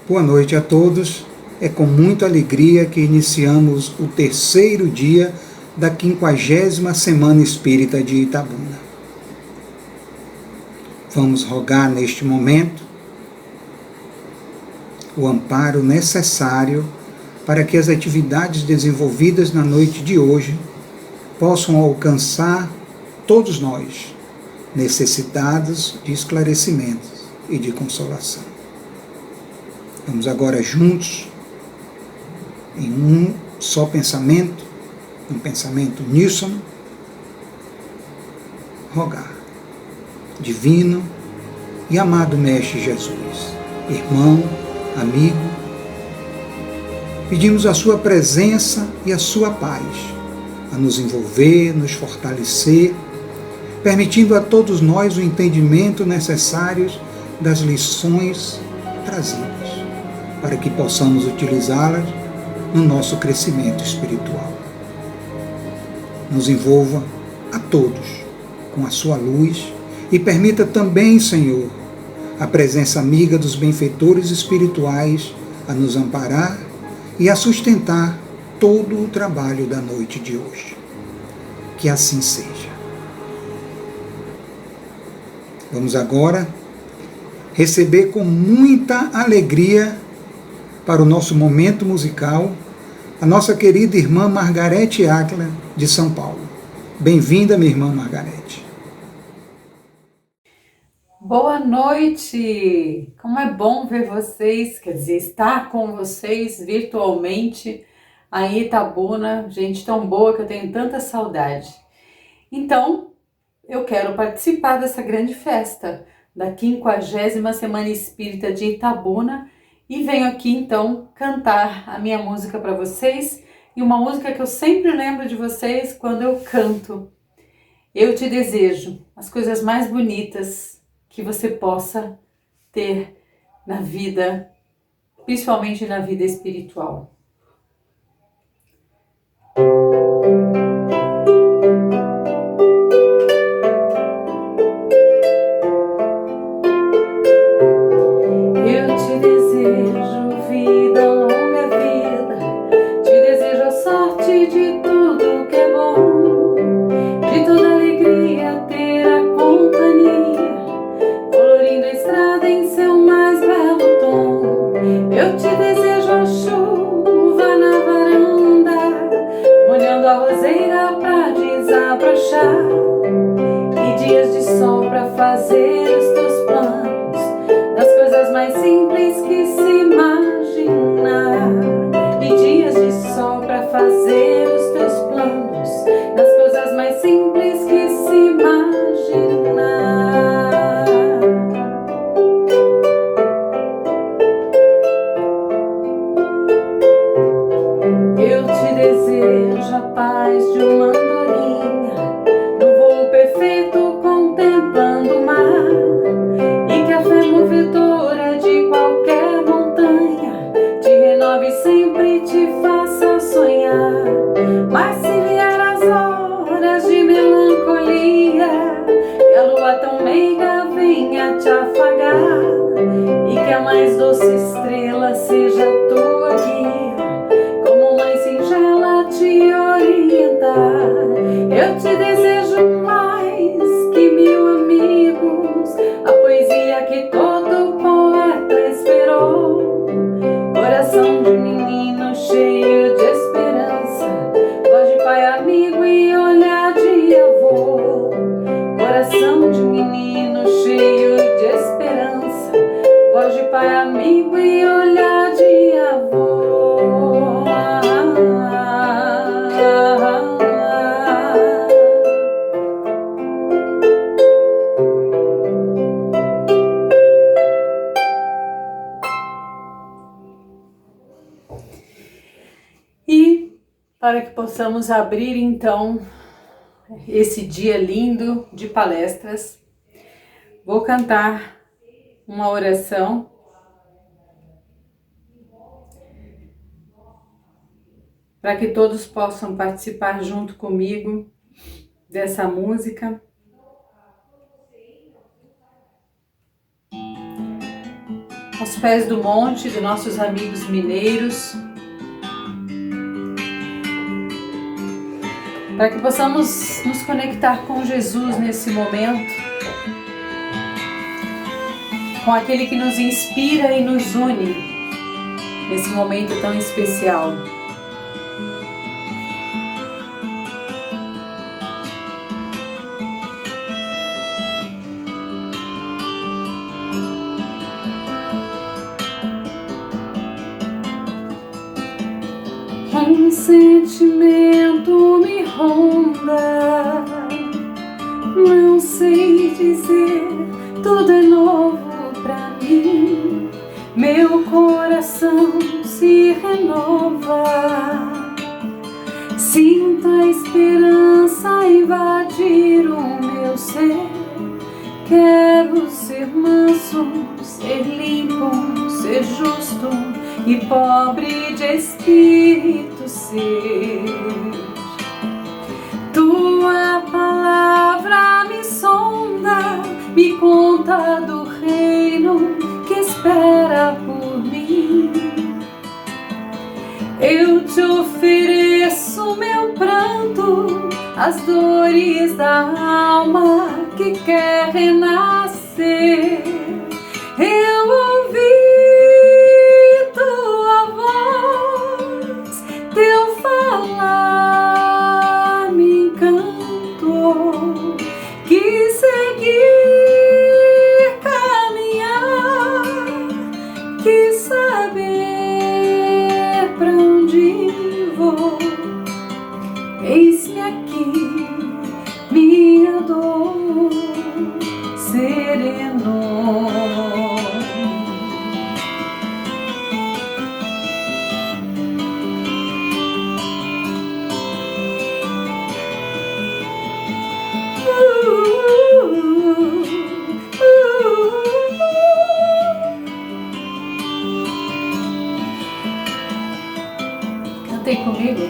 Boa noite a todos. É com muita alegria que iniciamos o terceiro dia da 50ª Semana Espírita de Itabuna. Vamos rogar neste momento o amparo necessário para que as atividades desenvolvidas na noite de hoje possam alcançar todos nós, necessitados de esclarecimentos e de consolação. Vamos agora juntos, em um só pensamento, um pensamento uníssono, rogar. Divino e amado Mestre Jesus, irmão, amigo, pedimos a sua presença e a sua paz, a nos envolver, nos fortalecer, permitindo a todos nós o entendimento necessário das lições trazidas, para que possamos utilizá-las no nosso crescimento espiritual. Nos envolva a todos com a sua luz e permita também, Senhor, a presença amiga dos benfeitores espirituais a nos amparar e a sustentar todo o trabalho da noite de hoje. Que assim seja. Vamos agora receber com muita alegria para o nosso momento musical a nossa querida irmã Margarete Áquila, de São Paulo. Bem-vinda, minha irmã Margarete. Boa noite! Como é bom ver vocês, quer dizer, estar com vocês virtualmente aí em Itabuna, gente tão boa que eu tenho tanta saudade. Então, eu quero participar dessa grande festa da 50ª Semana Espírita de Itabuna e venho aqui então cantar a minha música para vocês, e uma música que eu sempre lembro de vocês quando eu canto. Eu te desejo as coisas mais bonitas que você possa ter na vida, principalmente na vida espiritual. Eu te desejo vida, longa vida, te desejo a sorte de tudo que é bom, de toda alegria ter a companhia, colorindo a estrada em seu mais belo tom. Eu te desejo a chuva na varanda, molhando a roseira pra desabrochar, e dias de sol pra fazer os teus planos, das coisas mais simples que se imaginar. E dias de sol pra fazer os teus planos, das coisas mais simples que se imaginar. Eu te desejo a paz de uma andorinha, no voo perfeito contemplando o mar, e que a fé movedora de qualquer montanha te renove sempre, te faça sonhar. Mas se vier as horas de melancolia, que a lua tão meiga venha te afagar, e que a mais doce estrela seja a tua guia, como mãe singela te orientar. Eu te desejo mais que 1000 amigos, a poesia que todo poeta esperou, coração de menino cheio de esperança, voz de pai amigo e olhar de avô. Coração de menino cheio de esperança, voz de pai amigo e olhar de avô. E para que possamos abrir então esse dia lindo de palestras, vou cantar uma oração para que todos possam participar junto comigo dessa música. aos pés do monte de nossos amigos mineiros, para que possamos nos conectar com Jesus nesse momento, com aquele que nos inspira e nos une nesse momento tão especial. Um sentimento me ronda, não sei dizer, tudo é novo pra mim. Meu coração se renova, sinto a esperança invadir o meu ser. Quero ser manso, ser limpo, ser justo e pobre de espírito ser. Tua palavra me sonda, me conta do reino que espera por mim. Eu te ofereço meu pranto, as dores da alma que quer renascer. Eu ouvi tua voz, teu falar me encantou. Quis seguir, caminhar, quis saber pra onde vou. Eis-me aqui, minha dor serenou. Cantem comigo.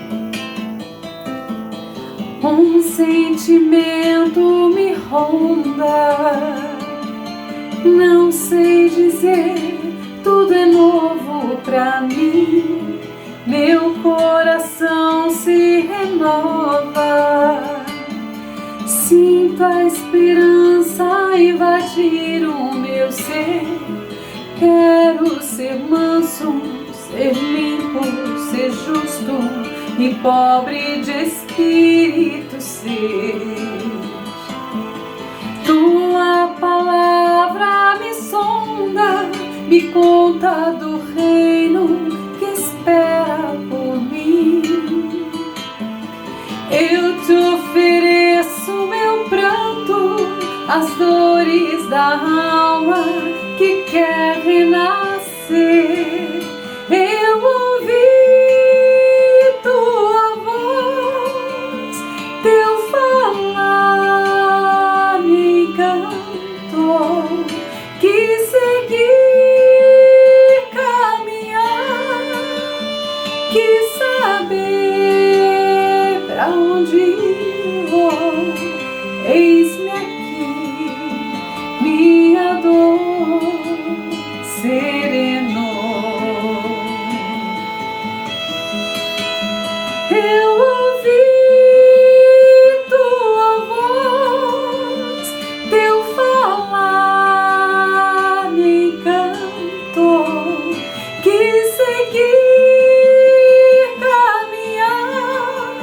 Um sentimento me ronda, não sei dizer, tudo é novo pra mim. Meu coração se renova, sinto a esperança invadir o meu ser. Quero ser manso, ser limpo, ser justo e pobre de espírito ser. Tua palavra me sonda, me conta do reino que espera por mim. Eu te ofereço meu pranto, as dores da alma que quer renascer. Eu ouvi tua voz, teu falar me encantou. Quis seguir, caminhar, quis saber pra onde vou. Eis-me aqui, minha dor serenou. Eu ouvi tua voz, teu falar me encantou. Quis seguir, caminhar,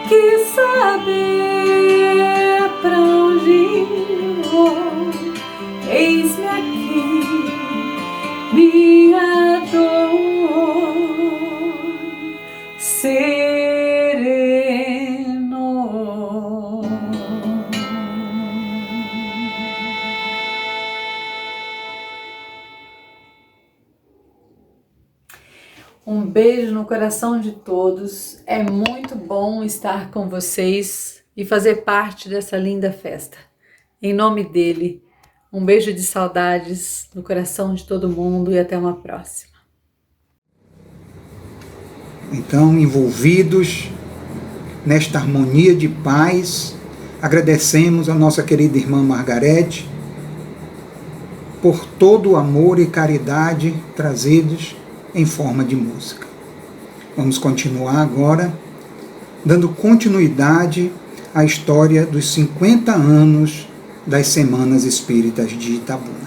quis saber pra onde vou. Eis-me aqui, minha dor serenou. Um beijo no coração de todos. É muito bom estar com vocês e fazer parte dessa linda festa. Em nome dele, um beijo de saudades no coração de todo mundo e até uma próxima. Então, envolvidos nesta harmonia de paz, agradecemos a nossa querida irmã Margarete por todo o amor e caridade trazidos em forma de música. Vamos continuar agora, dando continuidade à história dos 50 anos das Semanas Espíritas de Itabuna.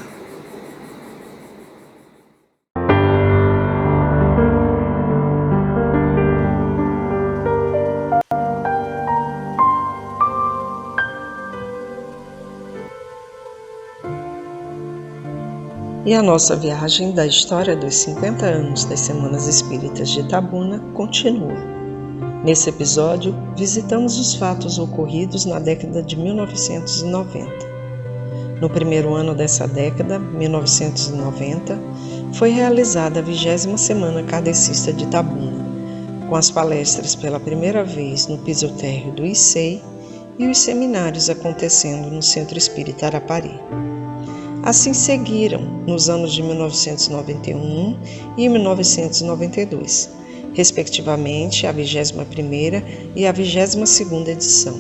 E a nossa viagem da história dos 50 anos das Semanas Espíritas de Itabuna continua. Nesse episódio, visitamos os fatos ocorridos na década de 1990. No primeiro ano dessa década, 1990, foi realizada a 20ª Semana Kardecista de Itabuna, com as palestras pela primeira vez no piso térreo do ICEI e os seminários acontecendo no Centro Espírita Arapari. Assim seguiram nos anos de 1991 e 1992, respectivamente a 21ª e a 22ª edição.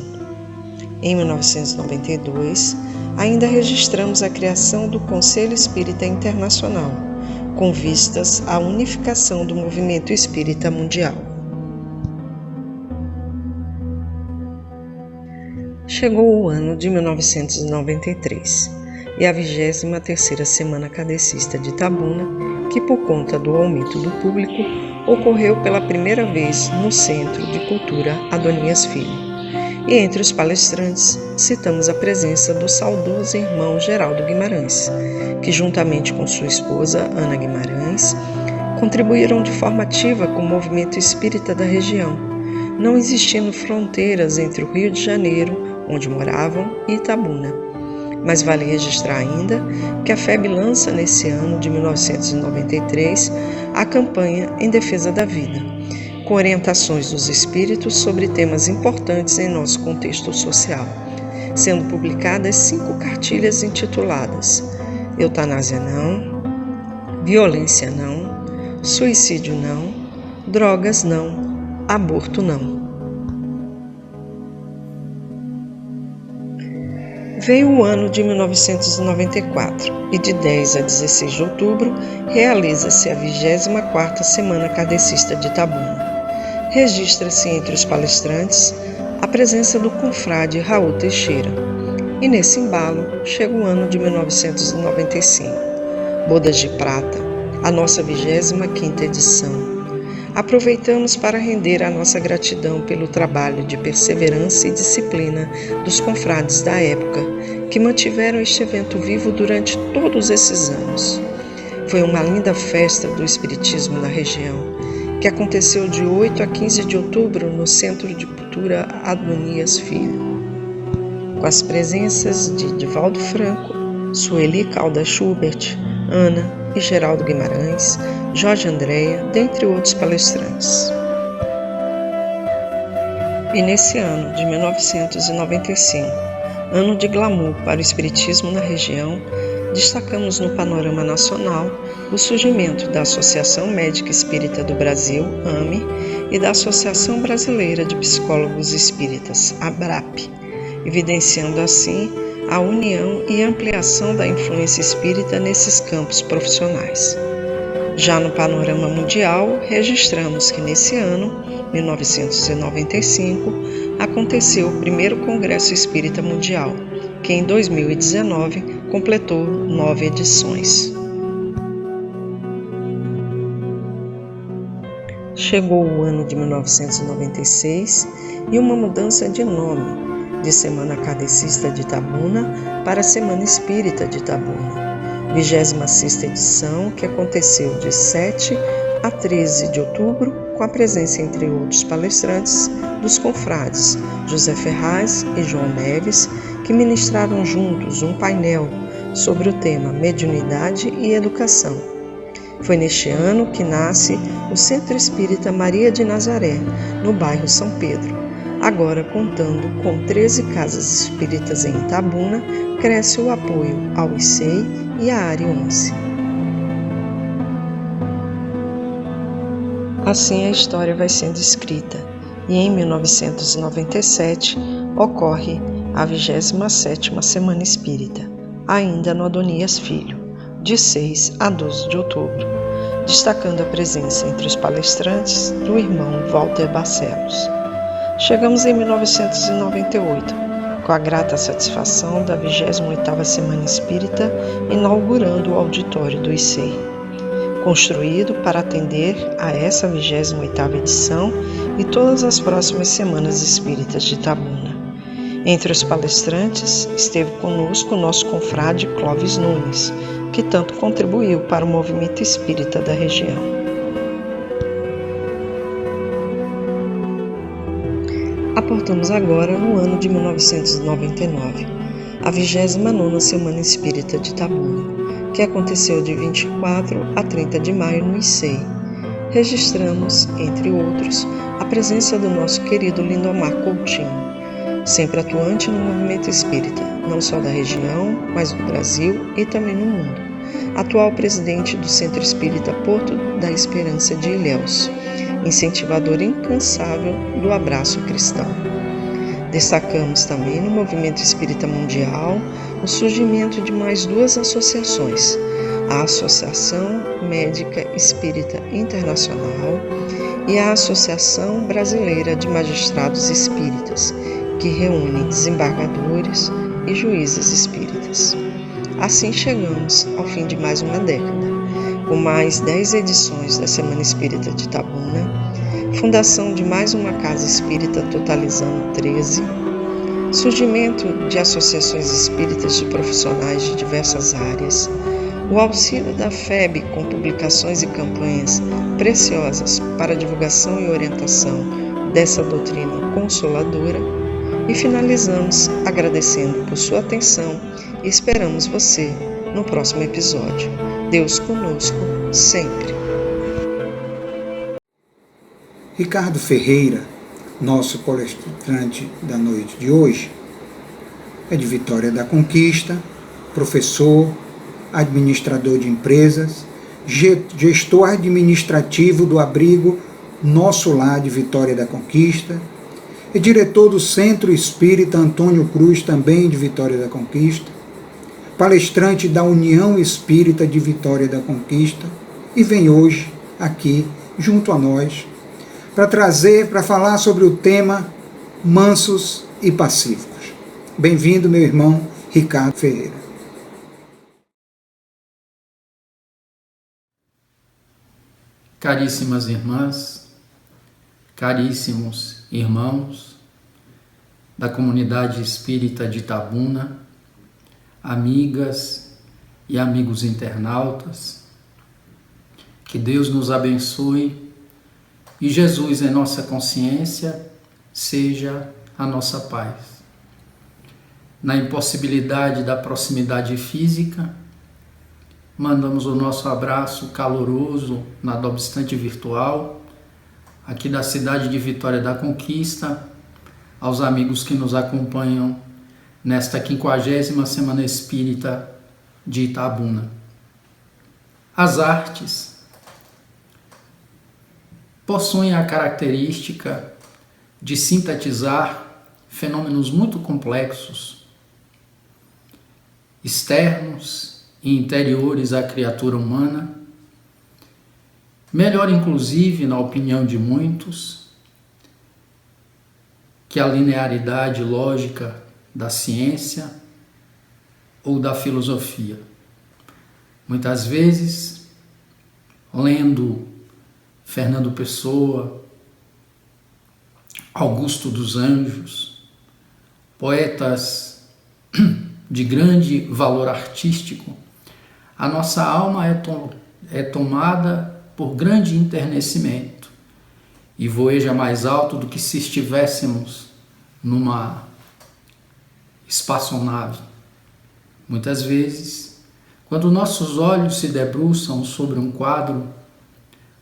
Em 1992, ainda registramos a criação do Conselho Espírita Internacional, com vistas à unificação do movimento espírita mundial. Chegou o ano de 1993. E a 23ª Semana Kardecista de Itabuna, que por conta do aumento do público, ocorreu pela primeira vez no Centro de Cultura Adonias Filho. E entre os palestrantes, citamos a presença do saudoso irmão Geraldo Guimarães, que juntamente com sua esposa, Ana Guimarães, contribuíram de forma ativa com o movimento espírita da região, não existindo fronteiras entre o Rio de Janeiro, onde moravam, e Itabuna. Mas vale registrar ainda que a FEB lança nesse ano de 1993 a campanha Em Defesa da Vida, com orientações dos espíritos sobre temas importantes em nosso contexto social, sendo publicadas 5 cartilhas intituladas Eutanásia não, Violência não, Suicídio não, Drogas não, Aborto não. Veio o ano de 1994 e de 10 a 16 de outubro realiza-se a 24ª Semana Kardecista de Itabuna. Registra-se entre os palestrantes a presença do confrade Raul Teixeira. E nesse embalo chega o ano de 1995, Bodas de Prata, a nossa 25ª edição. Aproveitamos para render a nossa gratidão pelo trabalho de perseverança e disciplina dos confrades da época, que mantiveram este evento vivo durante todos esses anos. Foi uma linda festa do Espiritismo na região, que aconteceu de 8 a 15 de outubro no Centro de Cultura Adonias Filho, com as presenças de Divaldo Franco, Sueli Caldas Schubert, Ana e Geraldo Guimarães, Jorge Andréa, dentre outros palestrantes. E nesse ano de 1995, ano de glamour para o espiritismo na região, destacamos no panorama nacional o surgimento da Associação Médica Espírita do Brasil, AME, e da Associação Brasileira de Psicólogos Espíritas, ABRAP, evidenciando assim a união e ampliação da influência espírita nesses campos profissionais. Já no panorama mundial, registramos que nesse ano, 1995, aconteceu o primeiro Congresso Espírita Mundial, que em 2019 completou 9 edições. Chegou o ano de 1996 e uma mudança de nome, de Semana Kardecista de Itabuna para Semana Espírita de Itabuna, 26ª edição, que aconteceu de 7 a 13 de outubro, com a presença, entre outros palestrantes, dos confrades José Ferraz e João Neves, que ministraram juntos um painel sobre o tema Mediunidade e Educação. Foi neste ano que nasce o Centro Espírita Maria de Nazaré, no bairro São Pedro. Agora, contando com 13 casas espíritas em Itabuna, cresce o apoio ao ICEI e à Área 11. Assim a história vai sendo escrita, e em 1997 ocorre a 27ª Semana Espírita, ainda no Adonias Filho, de 6 a 12 de outubro, destacando a presença entre os palestrantes do irmão Walter Barcelos. Chegamos em 1998, com a grata satisfação da 28ª Semana Espírita, inaugurando o auditório do ICEI, construído para atender a essa 28ª edição e todas as próximas Semanas Espíritas de Itabuna. Entre os palestrantes esteve conosco o nosso confrade Clóvis Nunes, que tanto contribuiu para o movimento espírita da região. Aportamos agora no ano de 1999, a 29ª Semana Espírita de Itabuna, que aconteceu de 24 a 30 de maio no ICEI. Registramos, entre outros, a presença do nosso querido Lindomar Coutinho, sempre atuante no movimento espírita, não só da região, mas do Brasil e também no mundo. Atual presidente do Centro Espírita Porto da Esperança de Ilhéus, incentivador incansável do abraço cristão. Destacamos também no movimento espírita mundial o surgimento de mais 2 associações, a Associação Médica Espírita Internacional e a Associação Brasileira de Magistrados Espíritas, que reúne desembargadores e juízes espíritas. Assim chegamos ao fim de mais uma década, com mais 10 edições da Semana Espírita de Itabuna, fundação de mais uma casa espírita totalizando 13, surgimento de associações espíritas de profissionais de diversas áreas, o auxílio da FEB com publicações e campanhas preciosas para a divulgação e orientação dessa doutrina consoladora, e finalizamos agradecendo por sua atenção e esperamos você no próximo episódio. Deus conosco sempre. Ricardo Ferreira, nosso palestrante da noite de hoje, é de Vitória da Conquista, professor, administrador de empresas, gestor administrativo do abrigo Nosso Lar de Vitória da Conquista, é diretor do Centro Espírita Antônio Cruz, também de Vitória da Conquista, palestrante da União Espírita de Vitória da Conquista, e vem hoje aqui junto a nós para falar sobre o tema mansos e pacíficos. Bem-vindo, meu irmão Ricardo Ferreira. Caríssimas irmãs, caríssimos irmãos da comunidade espírita de Itabuna, amigas e amigos internautas, que Deus nos abençoe e Jesus em nossa consciência seja a nossa paz. Na impossibilidade da proximidade física, mandamos o nosso abraço caloroso na não obstante virtual, aqui da cidade de Vitória da Conquista, aos amigos que nos acompanham nesta 50ª Semana Espírita de Itabuna. As artes possuem a característica de sintetizar fenômenos muito complexos, externos e interiores à criatura humana, melhor inclusive, na opinião de muitos, que a linearidade lógica da ciência ou da filosofia. Muitas vezes, lendo Fernando Pessoa, Augusto dos Anjos, poetas de grande valor artístico, a nossa alma é tomada por grande enternecimento e voeja mais alto do que se estivéssemos numa espaçonave. Muitas vezes, quando nossos olhos se debruçam sobre um quadro,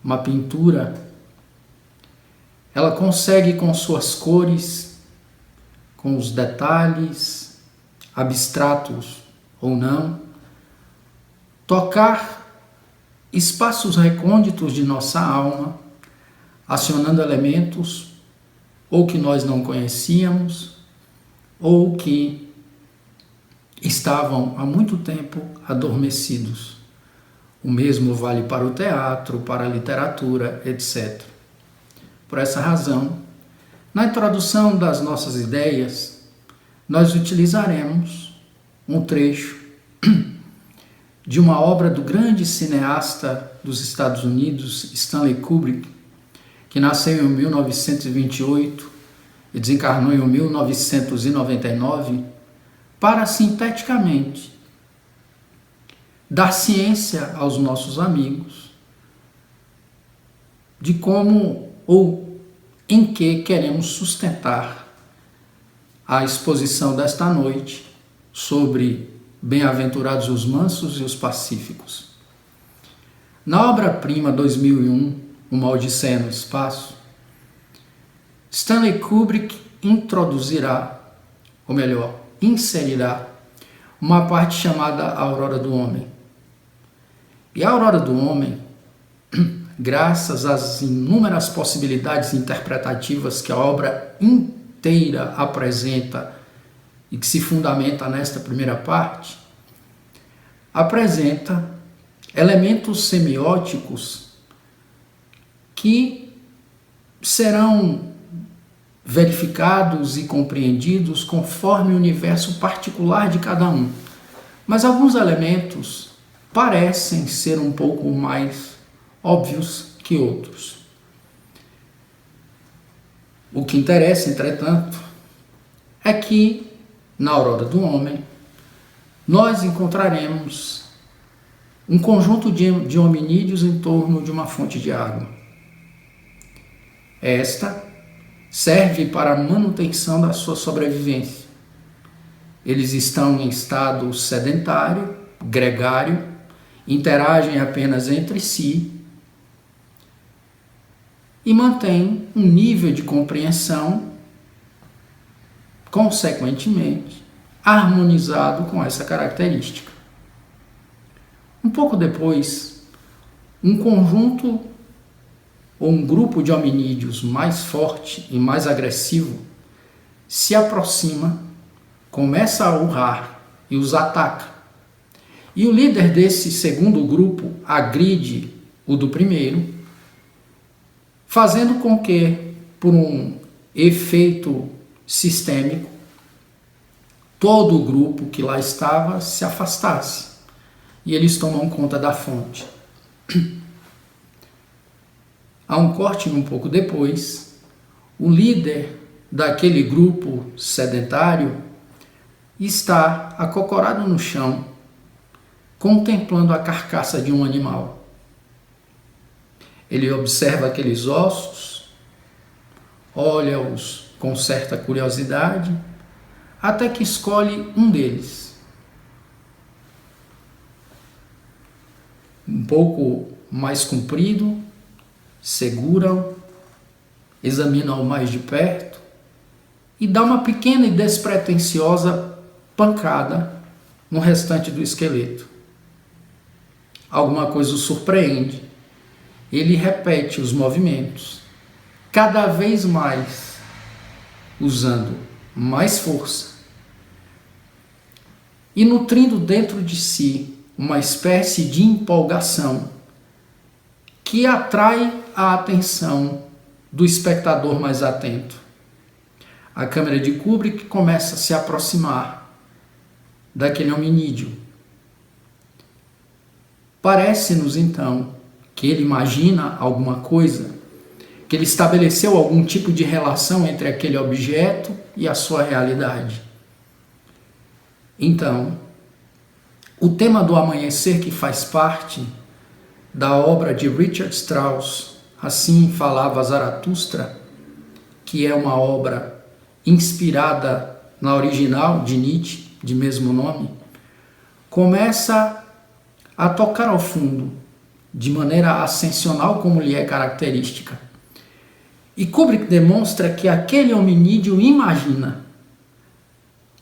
uma pintura, ela consegue com suas cores, com os detalhes, abstratos ou não, tocar espaços recônditos de nossa alma, acionando elementos ou que nós não conhecíamos ou que estavam há muito tempo adormecidos O mesmo vale para o teatro, para a literatura, etc. Por essa razão, na introdução das nossas ideias, nós utilizaremos um trecho de uma obra do grande cineasta dos Estados Unidos, Stanley Kubrick, que nasceu em 1928 e desencarnou em 1999, para sinteticamente dar ciência aos nossos amigos de como ou em que queremos sustentar a exposição desta noite sobre Bem-aventurados os mansos e os pacíficos. Na obra-prima 2001, Uma Odisseia no Espaço, Stanley Kubrick introduzirá, ou melhor, inserirá, uma parte chamada Aurora do Homem. E a Aurora do Homem, graças às inúmeras possibilidades interpretativas que a obra inteira apresenta e que se fundamenta nesta primeira parte, apresenta elementos semióticos que serão verificados e compreendidos conforme o universo particular de cada um. Mas alguns elementos parecem ser um pouco mais óbvios que outros. O que interessa, entretanto, é que na Aurora do Homem nós encontraremos um conjunto de hominídeos em torno de uma fonte de água. Esta serve para a manutenção da sua sobrevivência. Eles estão em estado sedentário, gregário, interagem apenas entre si e mantêm um nível de compreensão, consequentemente, harmonizado com essa característica. Um pouco depois, um conjunto ou um grupo de hominídeos mais forte e mais agressivo se aproxima, começa a urrar e os ataca. E o líder desse segundo grupo agride o do primeiro, fazendo com que, por um efeito sistêmico, todo o grupo que lá estava se afastasse e eles tomam conta da fonte. Há um corte um pouco depois, o líder daquele grupo sedentário está acocorado no chão, contemplando a carcaça de um animal. Ele observa aqueles ossos, olha-os com certa curiosidade, até que escolhe um deles. Um pouco mais comprido, segura-o, examina-o mais de perto e dá uma pequena e despretensiosa pancada no restante do esqueleto. Alguma coisa o surpreende. Ele repete os movimentos, cada vez mais, usando mais força e nutrindo dentro de si uma espécie de empolgação que atrai a atenção do espectador mais atento. A câmera de Kubrick começa a se aproximar daquele hominídeo. Parece-nos então que ele imagina alguma coisa, que ele estabeleceu algum tipo de relação entre aquele objeto e a sua realidade. Então, o tema do amanhecer, que faz parte da obra de Richard Strauss, Assim Falava Zaratustra, que é uma obra inspirada na original de Nietzsche, de mesmo nome, começa a tocar ao fundo, de maneira ascensional como lhe é característica. E Kubrick demonstra que aquele hominídeo imagina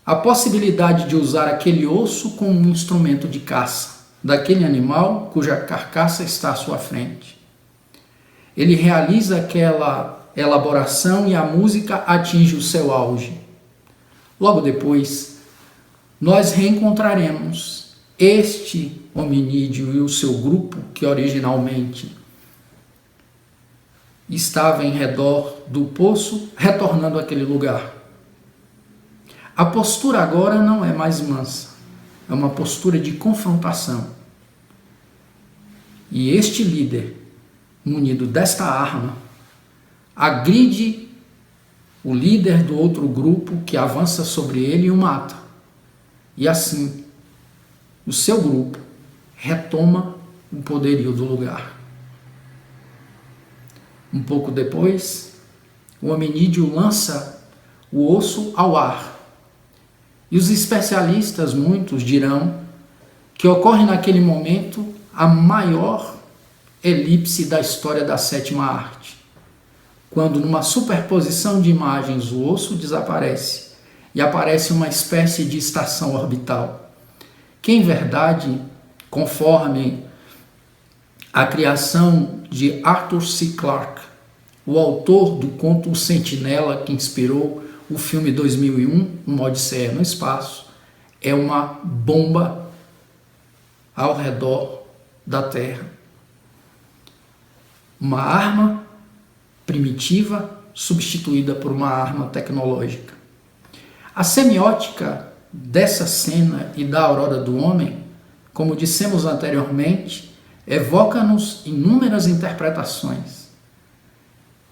a possibilidade de usar aquele osso como um instrumento de caça daquele animal cuja carcaça está à sua frente. Ele realiza aquela elaboração e a música atinge o seu auge. Logo depois, nós reencontraremos este hominídeo e o seu grupo, que originalmente estava em redor do poço, retornando àquele lugar. A postura agora não é mais mansa, é uma postura de confrontação. E este líder, munido desta arma, agride o líder do outro grupo que avança sobre ele e o mata. E assim, o seu grupo retoma o poderio do lugar. Um pouco depois, o hominídeo lança o osso ao ar. E os especialistas, muitos, dirão que ocorre naquele momento a maior elipse da história da sétima arte, quando numa superposição de imagens o osso desaparece e aparece uma espécie de estação orbital, que em verdade, conforme a criação de Arthur C. Clarke, o autor do conto O Sentinela, que inspirou o filme 2001, Uma Odisseia no Espaço, é uma bomba ao redor da Terra. Uma arma primitiva substituída por uma arma tecnológica. A semiótica dessa cena e da aurora do homem, como dissemos anteriormente, evoca-nos inúmeras interpretações.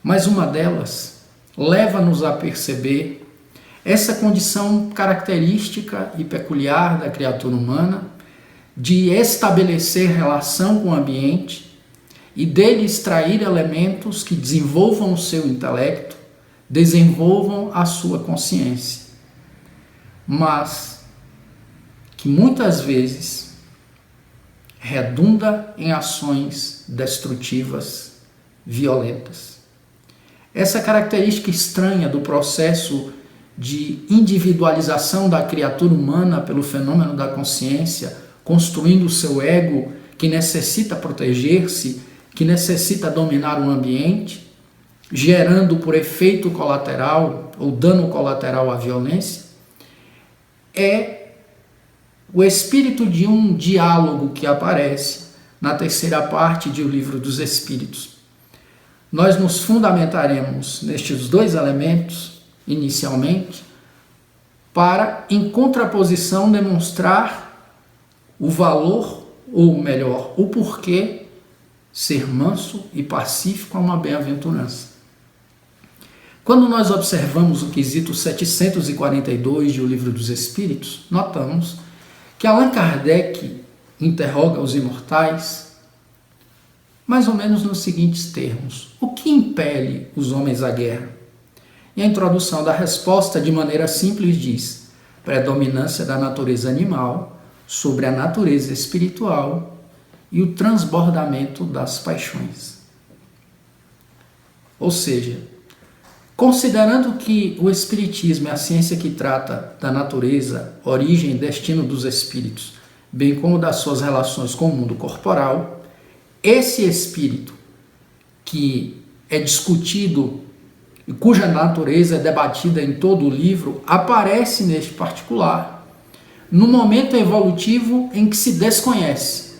Mas uma delas leva-nos a perceber essa condição característica e peculiar da criatura humana de estabelecer relação com o ambiente e dele extrair elementos que desenvolvam o seu intelecto, desenvolvam a sua consciência, mas que muitas vezes redunda em ações destrutivas, violentas. Essa característica estranha do processo de individualização da criatura humana pelo fenômeno da consciência, construindo o seu ego que necessita proteger-se, que necessita dominar o ambiente, gerando por efeito colateral ou dano colateral à violência, é o espírito de um diálogo que aparece na terceira parte de O Livro dos Espíritos. Nós nos fundamentaremos nestes dois elementos, inicialmente, para, em contraposição, demonstrar o valor, ou melhor, o porquê ser manso e pacífico é uma bem-aventurança. Quando nós observamos o quesito 742 de O Livro dos Espíritos, notamos que Allan Kardec interroga os imortais mais ou menos nos seguintes termos: o que impele os homens à guerra? E a introdução da resposta, de maneira simples, diz: predominância da natureza animal sobre a natureza espiritual e o transbordamento das paixões. Ou seja, considerando que o Espiritismo é a ciência que trata da natureza, origem e destino dos espíritos, bem como das suas relações com o mundo corporal, esse espírito que é discutido e cuja natureza é debatida em todo o livro, aparece neste particular, no momento evolutivo em que se desconhece.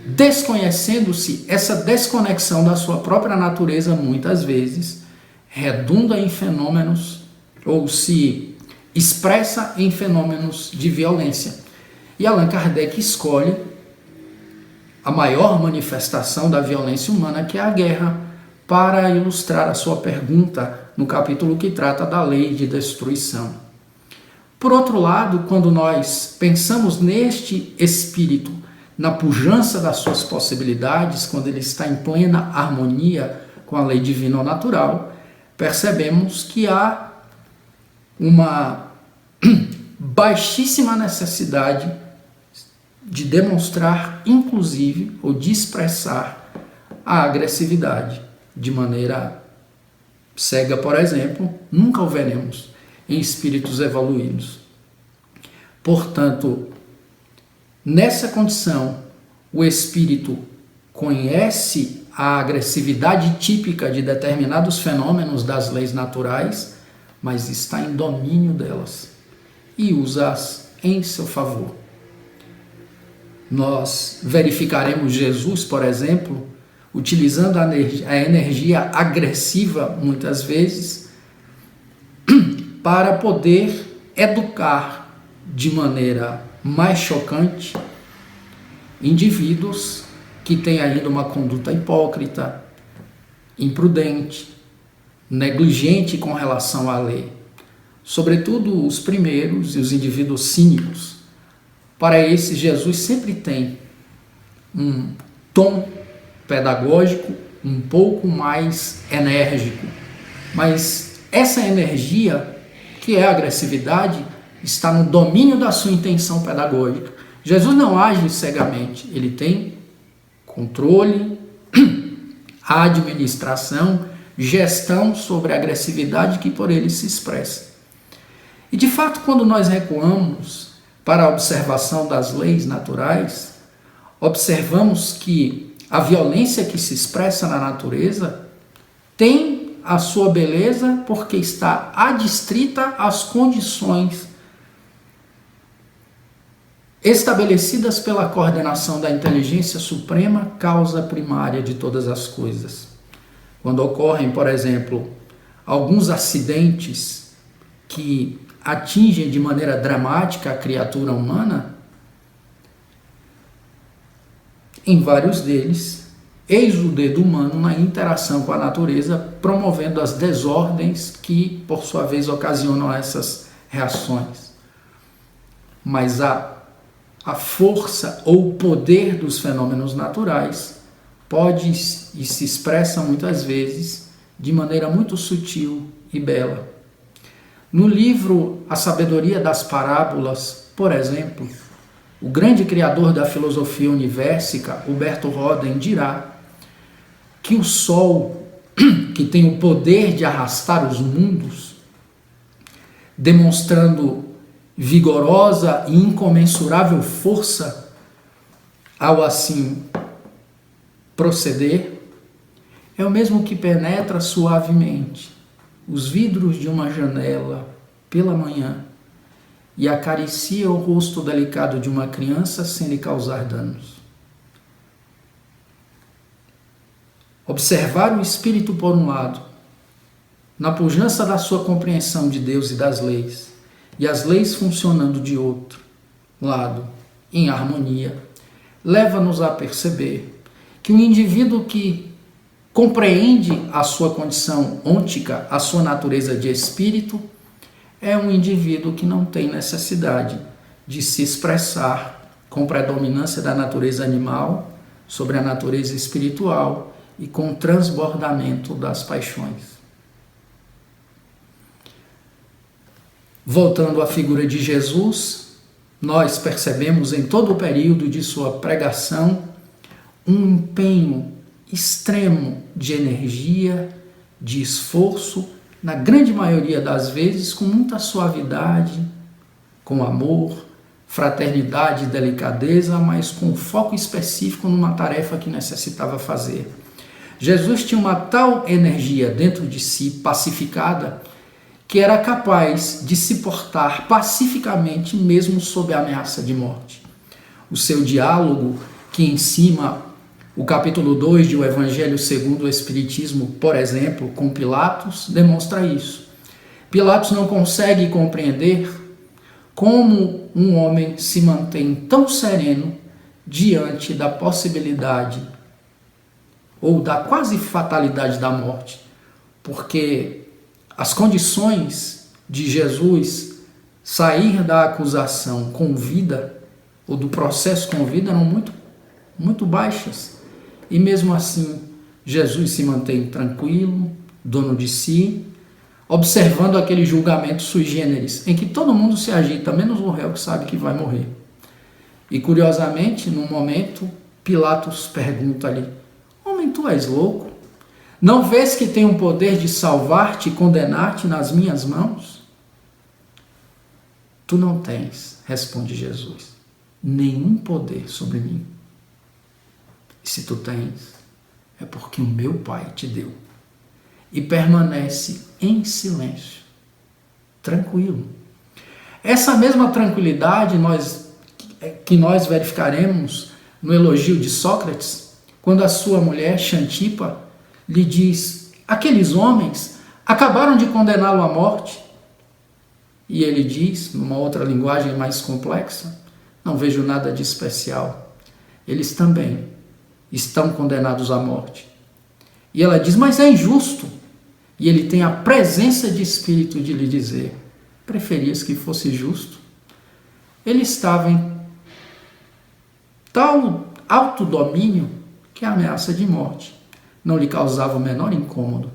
Desconhecendo-se, essa desconexão da sua própria natureza, muitas vezes, redunda em fenômenos, ou se expressa em fenômenos de violência. E Allan Kardec escolhe a maior manifestação da violência humana, que é a guerra, para ilustrar a sua pergunta no capítulo que trata da lei de destruição. Por outro lado, quando nós pensamos neste espírito, na pujança das suas possibilidades, quando ele está em plena harmonia com a lei divina ou natural, percebemos que há uma baixíssima necessidade de demonstrar, inclusive, ou de expressar a agressividade de maneira cega, por exemplo, nunca o veremos em espíritos evoluídos. Portanto, nessa condição, o espírito conhece a agressividade típica de determinados fenômenos das leis naturais, mas está em domínio delas e usa-as em seu favor. Nós verificaremos Jesus, por exemplo, utilizando a energia agressiva, muitas vezes, para poder educar de maneira mais chocante indivíduos que têm ainda uma conduta hipócrita, imprudente, negligente com relação à lei. Sobretudo os primeiros e os indivíduos cínicos. Para esses, Jesus sempre tem um tom pedagógico um pouco mais enérgico. Mas essa energia, que é a agressividade, está no domínio da sua intenção pedagógica. Jesus não age cegamente, ele tem controle, administração, gestão sobre a agressividade que por ele se expressa. E de fato, quando nós recuamos para a observação das leis naturais, observamos que a violência que se expressa na natureza tem a sua beleza porque está adstrita às condições estabelecidas pela coordenação da inteligência suprema, causa primária de todas as coisas. Quando ocorrem, por exemplo, alguns acidentes que atingem de maneira dramática a criatura humana, em vários deles, eis o dedo humano na interação com a natureza, promovendo as desordens que, por sua vez, ocasionam essas reações. Mas a força ou o poder dos fenômenos naturais pode e se expressa muitas vezes de maneira muito sutil e bela. No livro A Sabedoria das Parábolas, por exemplo, o grande criador da filosofia universica, Huberto Roden, dirá que o Sol, que tem o poder de arrastar os mundos, demonstrando vigorosa e incomensurável força ao assim proceder, é o mesmo que penetra suavemente os vidros de uma janela pela manhã e acaricia o rosto delicado de uma criança sem lhe causar danos. Observar o espírito por um lado, na pujança da sua compreensão de Deus e das leis, e as leis funcionando de outro lado, em harmonia, leva-nos a perceber que um indivíduo que compreende a sua condição ôntica, a sua natureza de espírito, é um indivíduo que não tem necessidade de se expressar com predominância da natureza animal sobre a natureza espiritual e com transbordamento das paixões. Voltando à figura de Jesus, nós percebemos em todo o período de sua pregação um empenho extremo de energia, de esforço, na grande maioria das vezes com muita suavidade, com amor, fraternidade e delicadeza, mas com foco específico numa tarefa que necessitava fazer. Jesus tinha uma tal energia dentro de si, pacificada, que era capaz de se portar pacificamente mesmo sob a ameaça de morte. O seu diálogo, que em cima o capítulo 2 de O Evangelho segundo o Espiritismo, por exemplo, com Pilatos, demonstra isso. Pilatos não consegue compreender como um homem se mantém tão sereno diante da possibilidade ou da quase fatalidade da morte, porque as condições de Jesus sair da acusação com vida, ou do processo com vida, eram muito baixas. E mesmo assim, Jesus se mantém tranquilo, dono de si, observando aquele julgamento sui generis, em que todo mundo se agita, menos o réu que sabe que vai morrer. E curiosamente, num momento, Pilatos pergunta-lhe: homem, tu és louco? Não vês que tenho o poder de salvar-te e condenar-te nas minhas mãos? Tu não tens, responde Jesus, nenhum poder sobre mim. E se tu tens, é porque o meu Pai te deu. E permanece em silêncio, tranquilo. Essa mesma tranquilidade que nós verificaremos no elogio de Sócrates, quando a sua mulher, Xantipa, lhe diz: aqueles homens acabaram de condená-lo à morte. E ele diz, numa outra linguagem mais complexa: não vejo nada de especial. Eles também estão condenados à morte. E ela diz: mas é injusto. E ele tem a presença de espírito de lhe dizer: preferias que fosse justo? Ele estava em tal autodomínio que a ameaça de morte não lhe causava o menor incômodo.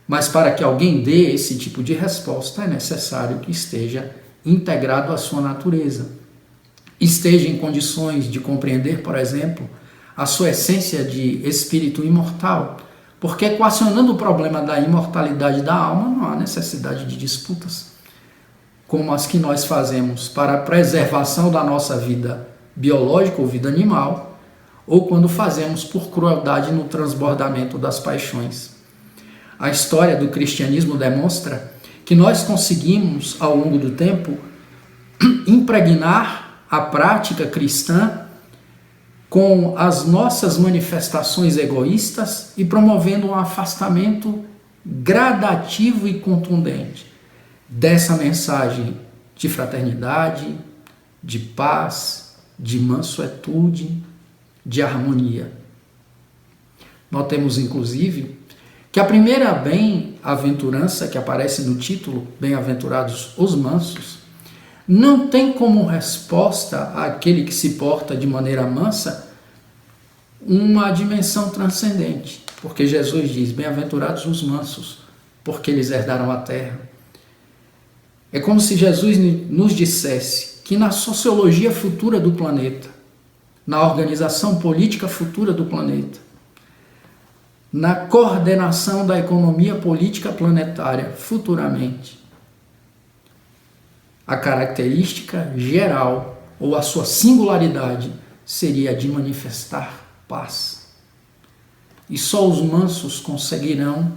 Mas para que alguém dê esse tipo de resposta, é necessário que esteja integrado à sua natureza, esteja em condições de compreender, por exemplo, a sua essência de espírito imortal, porque equacionando o problema da imortalidade da alma, não há necessidade de disputas, como as que nós fazemos para a preservação da nossa vida biológica ou vida animal, ou quando fazemos por crueldade no transbordamento das paixões. A história do cristianismo demonstra que nós conseguimos, ao longo do tempo, impregnar a prática cristã com as nossas manifestações egoístas e promovendo um afastamento gradativo e contundente dessa mensagem de fraternidade, de paz, de mansuetude, de harmonia. Notemos, inclusive, que a primeira bem-aventurança que aparece no título, Bem-aventurados os mansos, não tem como resposta àquele que se porta de maneira mansa uma dimensão transcendente, porque Jesus diz: bem-aventurados os mansos, porque eles herdarão a terra. É como se Jesus nos dissesse que na sociologia futura do planeta, na organização política futura do planeta, na coordenação da economia política planetária futuramente, a característica geral ou a sua singularidade seria a de manifestar paz. E só os mansos conseguirão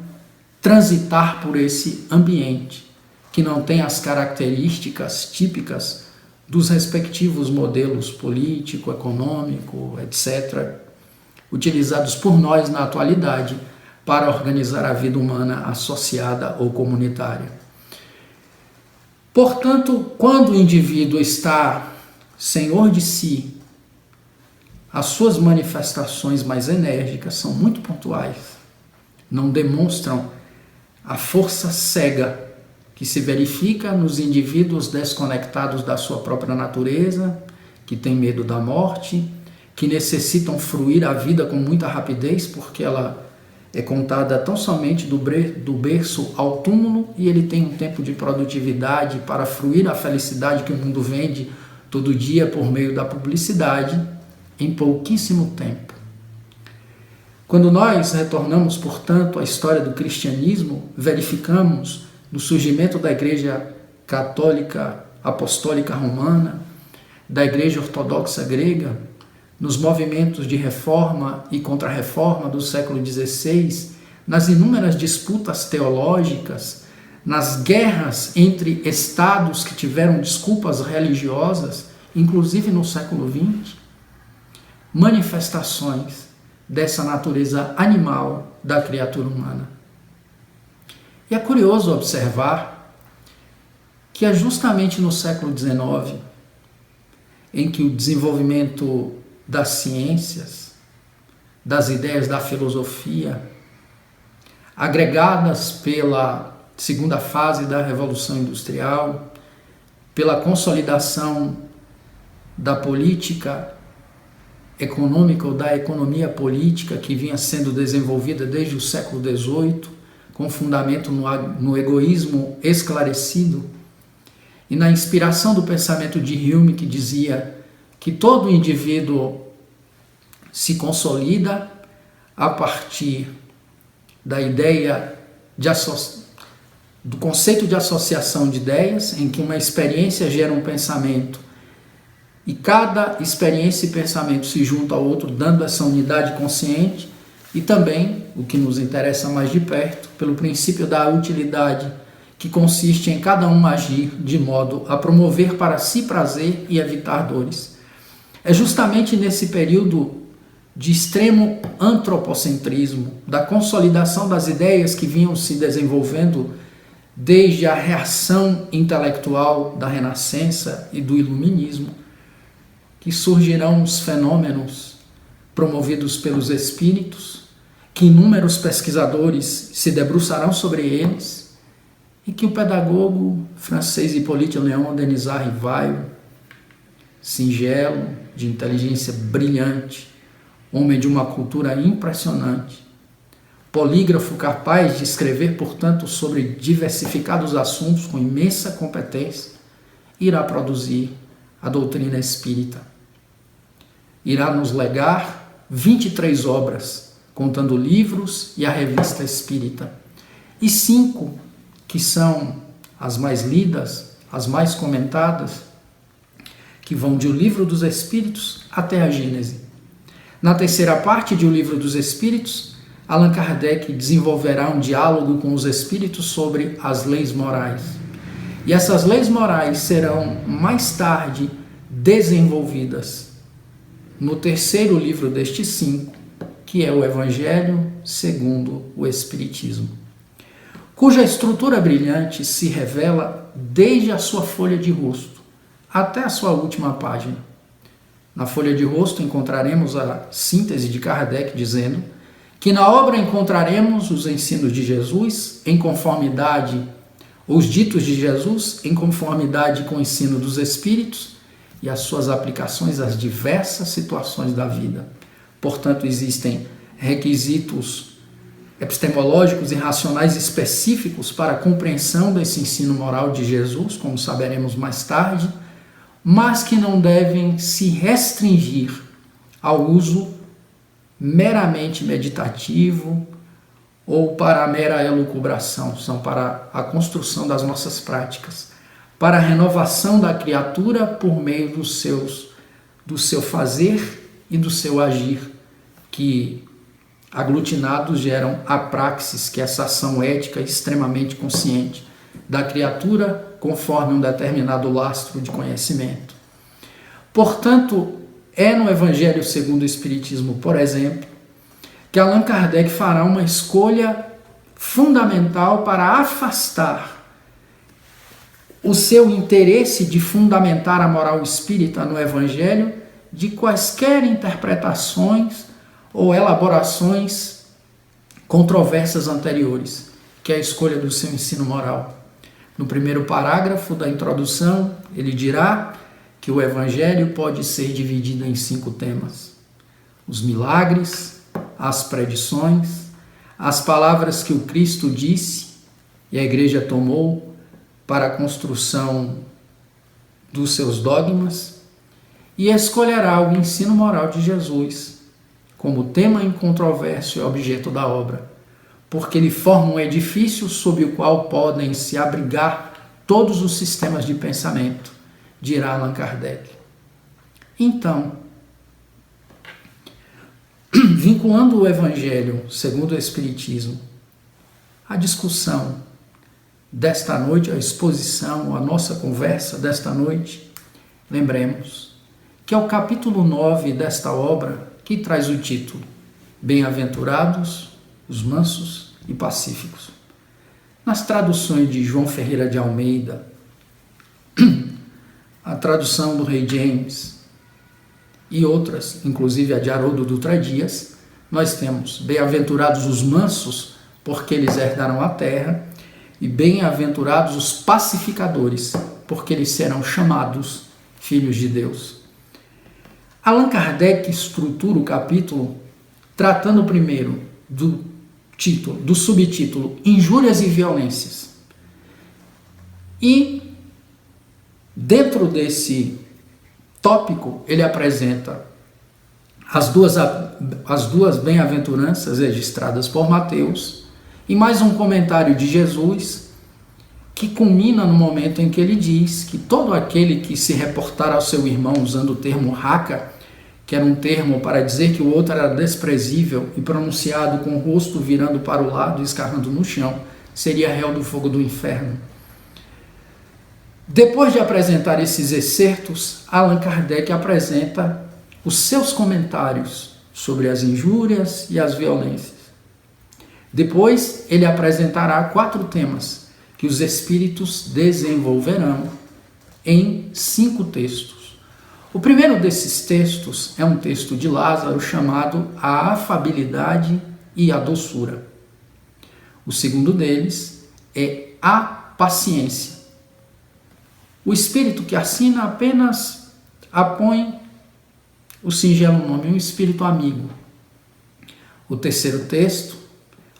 transitar por esse ambiente que não tem as características típicas dos respectivos modelos político, econômico, etc., utilizados por nós na atualidade para organizar a vida humana associada ou comunitária. Portanto, quando o indivíduo está senhor de si, as suas manifestações mais enérgicas são muito pontuais, não demonstram a força cega que se verifica nos indivíduos desconectados da sua própria natureza, que têm medo da morte, que necessitam fruir a vida com muita rapidez, porque ela é contada tão somente do berço ao túmulo, e ele tem um tempo de produtividade para fruir a felicidade que o mundo vende todo dia por meio da publicidade, em pouquíssimo tempo. Quando nós retornamos, portanto, à história do cristianismo, verificamos no surgimento da Igreja Católica Apostólica Romana, da Igreja Ortodoxa Grega, nos movimentos de reforma e contra-reforma do século XVI, nas inúmeras disputas teológicas, nas guerras entre estados que tiveram desculpas religiosas, inclusive no século XX, manifestações dessa natureza animal da criatura humana. E é curioso observar que é justamente no século XIX em que o desenvolvimento das ciências, das ideias da filosofia, agregadas pela segunda fase da Revolução Industrial, pela consolidação da política econômica ou da economia política que vinha sendo desenvolvida desde o século XVIII, com fundamento no egoísmo esclarecido e na inspiração do pensamento de Hume, que dizia que todo indivíduo se consolida a partir da ideia do conceito de associação de ideias, em que uma experiência gera um pensamento e cada experiência e pensamento se junta ao outro, dando essa unidade consciente, e também, o que nos interessa mais de perto, pelo princípio da utilidade, que consiste em cada um agir de modo a promover para si prazer e evitar dores. É justamente nesse período de extremo antropocentrismo, da consolidação das ideias que vinham se desenvolvendo desde a reação intelectual da Renascença e do Iluminismo, que surgirão os fenômenos promovidos pelos espíritos, que inúmeros pesquisadores se debruçarão sobre eles, e que o pedagogo francês Hippolyte Léon Denisard Rivail, singelo, de inteligência brilhante, homem de uma cultura impressionante, polígrafo capaz de escrever, portanto, sobre diversificados assuntos com imensa competência, irá produzir a doutrina espírita. Irá nos legar 23 obras, contando livros e a revista espírita, e 5 que são as mais lidas, as mais comentadas, que vão de O Livro dos Espíritos até a Gênese. Na terceira parte de O Livro dos Espíritos, Allan Kardec desenvolverá um diálogo com os espíritos sobre as leis morais. E essas leis morais serão mais tarde desenvolvidas no terceiro livro destes 5, que é o Evangelho segundo o Espiritismo, cuja estrutura brilhante se revela desde a sua folha de rosto até a sua última página. Na folha de rosto encontraremos a síntese de Kardec dizendo que na obra encontraremos os ensinos de Jesus em conformidade, os ditos de Jesus em conformidade com o ensino dos Espíritos e as suas aplicações às diversas situações da vida. Portanto, existem requisitos epistemológicos e racionais específicos para a compreensão desse ensino moral de Jesus, como saberemos mais tarde, mas que não devem se restringir ao uso meramente meditativo ou para a mera elucubração, são para a construção das nossas práticas, para a renovação da criatura por meio do seu fazer e do seu agir, que aglutinados geram a praxis, que é essa ação ética extremamente consciente da criatura conforme um determinado lastro de conhecimento. Portanto, é no Evangelho segundo o Espiritismo, por exemplo, que Allan Kardec fará uma escolha fundamental para afastar o seu interesse de fundamentar a moral espírita no Evangelho de quaisquer interpretações ou elaborações controversas anteriores, que é a escolha do seu ensino moral. No primeiro parágrafo da introdução, ele dirá que o Evangelho pode ser dividido em 5 temas: os milagres, as predições, as palavras que o Cristo disse e a Igreja tomou para a construção dos seus dogmas, e escolherá o ensino moral de Jesus como tema incontroverso e objeto da obra, porque ele forma um edifício sob o qual podem se abrigar todos os sistemas de pensamento, dirá Allan Kardec. Então, vinculando o Evangelho segundo o Espiritismo à discussão desta noite, a exposição, a nossa conversa desta noite, lembremos que é o capítulo 9 desta obra que traz o título Bem-aventurados os mansos e pacíficos. Nas traduções de João Ferreira de Almeida, a tradução do Rei James e outras, inclusive a de Haroldo Dutra Dias, nós temos bem-aventurados os mansos, porque eles herdarão a terra, e bem-aventurados os pacificadores, porque eles serão chamados filhos de Deus. Allan Kardec estrutura o capítulo tratando primeiro do subtítulo Injúrias e Violências. E dentro desse tópico ele apresenta as duas bem-aventuranças registradas por Mateus e mais um comentário de Jesus que culmina no momento em que ele diz que todo aquele que se reportar ao seu irmão usando o termo raca, que era um termo para dizer que o outro era desprezível e pronunciado com o rosto virando para o lado e escarrando no chão, seria réu do fogo do inferno. Depois de apresentar esses excertos, Allan Kardec apresenta os seus comentários sobre as injúrias e as violências. Depois, ele apresentará 4 temas que os Espíritos desenvolverão em 5 textos. O primeiro desses textos é um texto de Lázaro chamado A Afabilidade e a Doçura. O segundo deles é a paciência. O Espírito que assina apenas apõe o singelo nome, um Espírito amigo. O terceiro texto,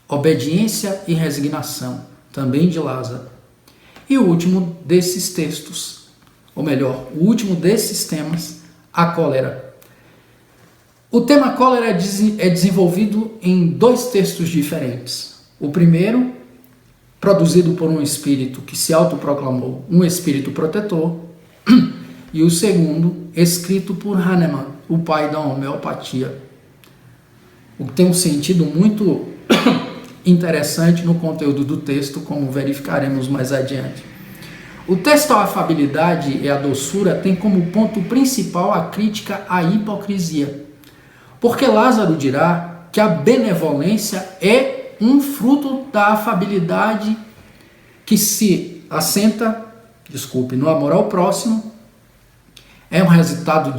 obediência e resignação, também de Lázaro. E o último desses textos, ou melhor, o último desses temas, a cólera. O tema cólera é desenvolvido em 2 textos diferentes. O primeiro, produzido por um espírito que se autoproclamou um espírito protetor, e o segundo, escrito por Hahnemann, o pai da homeopatia. O que tem um sentido muito interessante no conteúdo do texto, como verificaremos mais adiante. O texto A Afabilidade e a Doçura tem como ponto principal a crítica à hipocrisia, porque Lázaro dirá que a benevolência é um fruto da afabilidade que se assenta, no amor ao próximo, é um resultado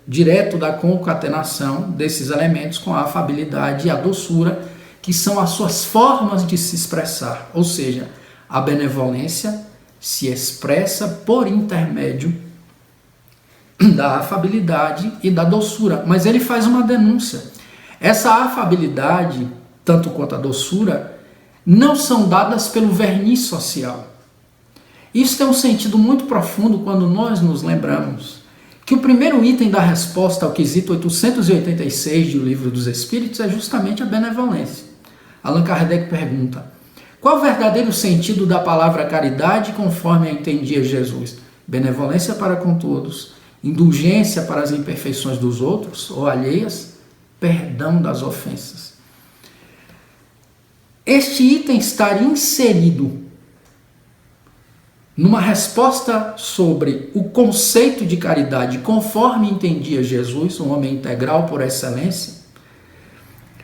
direto da concatenação desses elementos com a afabilidade e a doçura, que são as suas formas de se expressar, ou seja, a benevolência se expressa por intermédio da afabilidade e da doçura. Mas ele faz uma denúncia. Essa afabilidade, tanto quanto a doçura, não são dadas pelo verniz social. Isso tem um sentido muito profundo quando nós nos lembramos que o primeiro item da resposta ao quesito 886 do Livro dos Espíritos é justamente a benevolência. Allan Kardec pergunta: qual o verdadeiro sentido da palavra caridade conforme a entendia Jesus? Benevolência para com todos, indulgência para as imperfeições dos outros ou alheias, perdão das ofensas. Este item estaria inserido numa resposta sobre o conceito de caridade conforme entendia Jesus, um homem integral por excelência,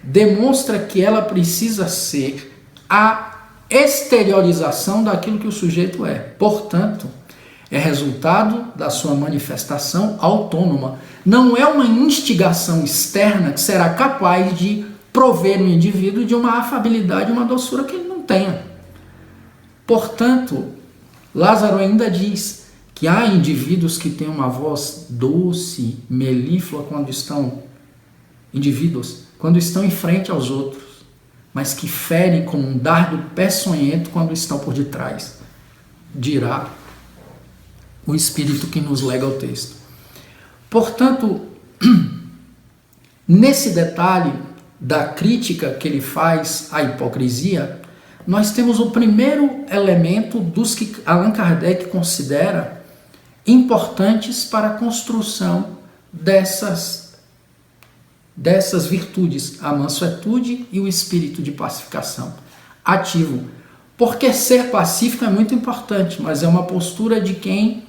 demonstra que ela precisa ser a exteriorização daquilo que o sujeito é. Portanto, é resultado da sua manifestação autônoma. Não é uma instigação externa que será capaz de prover no indivíduo de uma afabilidade, uma doçura que ele não tenha. Portanto, Lázaro ainda diz que há indivíduos que têm uma voz doce, melíflua quando estão em frente aos outros, mas que ferem como um dardo peçonhento quando estão por detrás, dirá o Espírito que nos lega o texto. Portanto, nesse detalhe da crítica que ele faz à hipocrisia, nós temos o primeiro elemento dos que Allan Kardec considera importantes para a construção dessas virtudes, a mansuetude e o espírito de pacificação ativo. Porque ser pacífico é muito importante, mas é uma postura de quem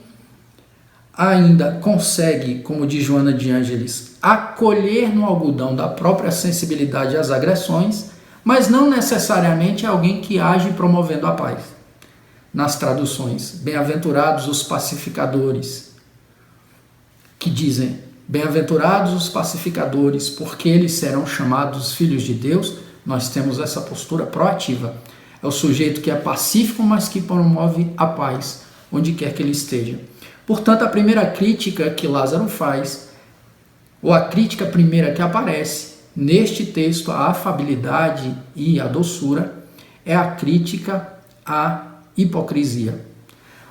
ainda consegue, como diz Joana de Ângeles, acolher no algodão da própria sensibilidade às agressões, mas não necessariamente é alguém que age promovendo a paz. Nas traduções, bem-aventurados os pacificadores, que dizem: bem-aventurados os pacificadores, porque eles serão chamados filhos de Deus. Nós temos essa postura proativa. É o sujeito que é pacífico, mas que promove a paz, onde quer que ele esteja. Portanto, a primeira crítica que Lázaro faz, ou a crítica primeira que aparece neste texto, a afabilidade e a doçura, é a crítica à hipocrisia.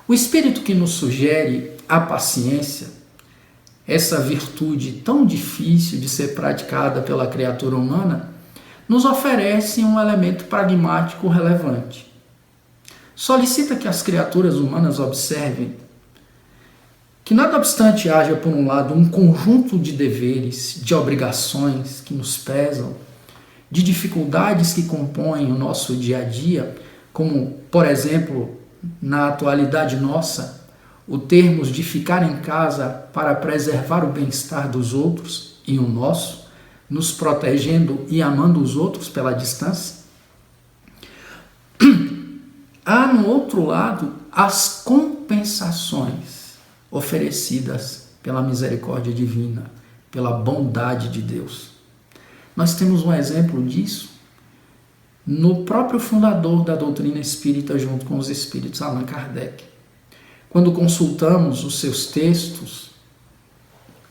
O Espírito que nos sugere a paciência, essa virtude tão difícil de ser praticada pela criatura humana, nos oferece um elemento pragmático relevante. Solicita que as criaturas humanas observem que, nada obstante haja, por um lado, um conjunto de deveres, de obrigações que nos pesam, de dificuldades que compõem o nosso dia a dia, como, por exemplo, na atualidade nossa, o termos de ficar em casa para preservar o bem-estar dos outros e o nosso, nos protegendo e amando os outros pela distância. Há, no outro lado, as compensações oferecidas pela misericórdia divina, pela bondade de Deus. Nós temos um exemplo disso no próprio fundador da doutrina espírita junto com os espíritos, Allan Kardec. Quando consultamos os seus textos,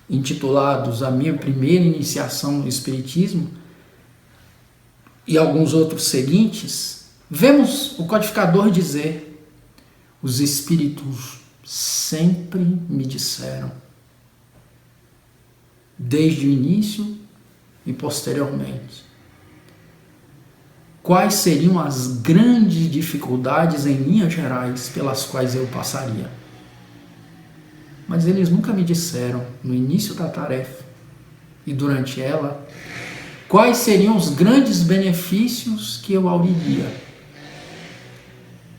intitulados A Minha Primeira Iniciação no Espiritismo, e alguns outros seguintes, vemos o codificador dizer: os espíritos sempre me disseram, desde o início e posteriormente, quais seriam as grandes dificuldades em linhas gerais pelas quais eu passaria. Mas eles nunca me disseram, no início da tarefa e durante ela, quais seriam os grandes benefícios que eu auriria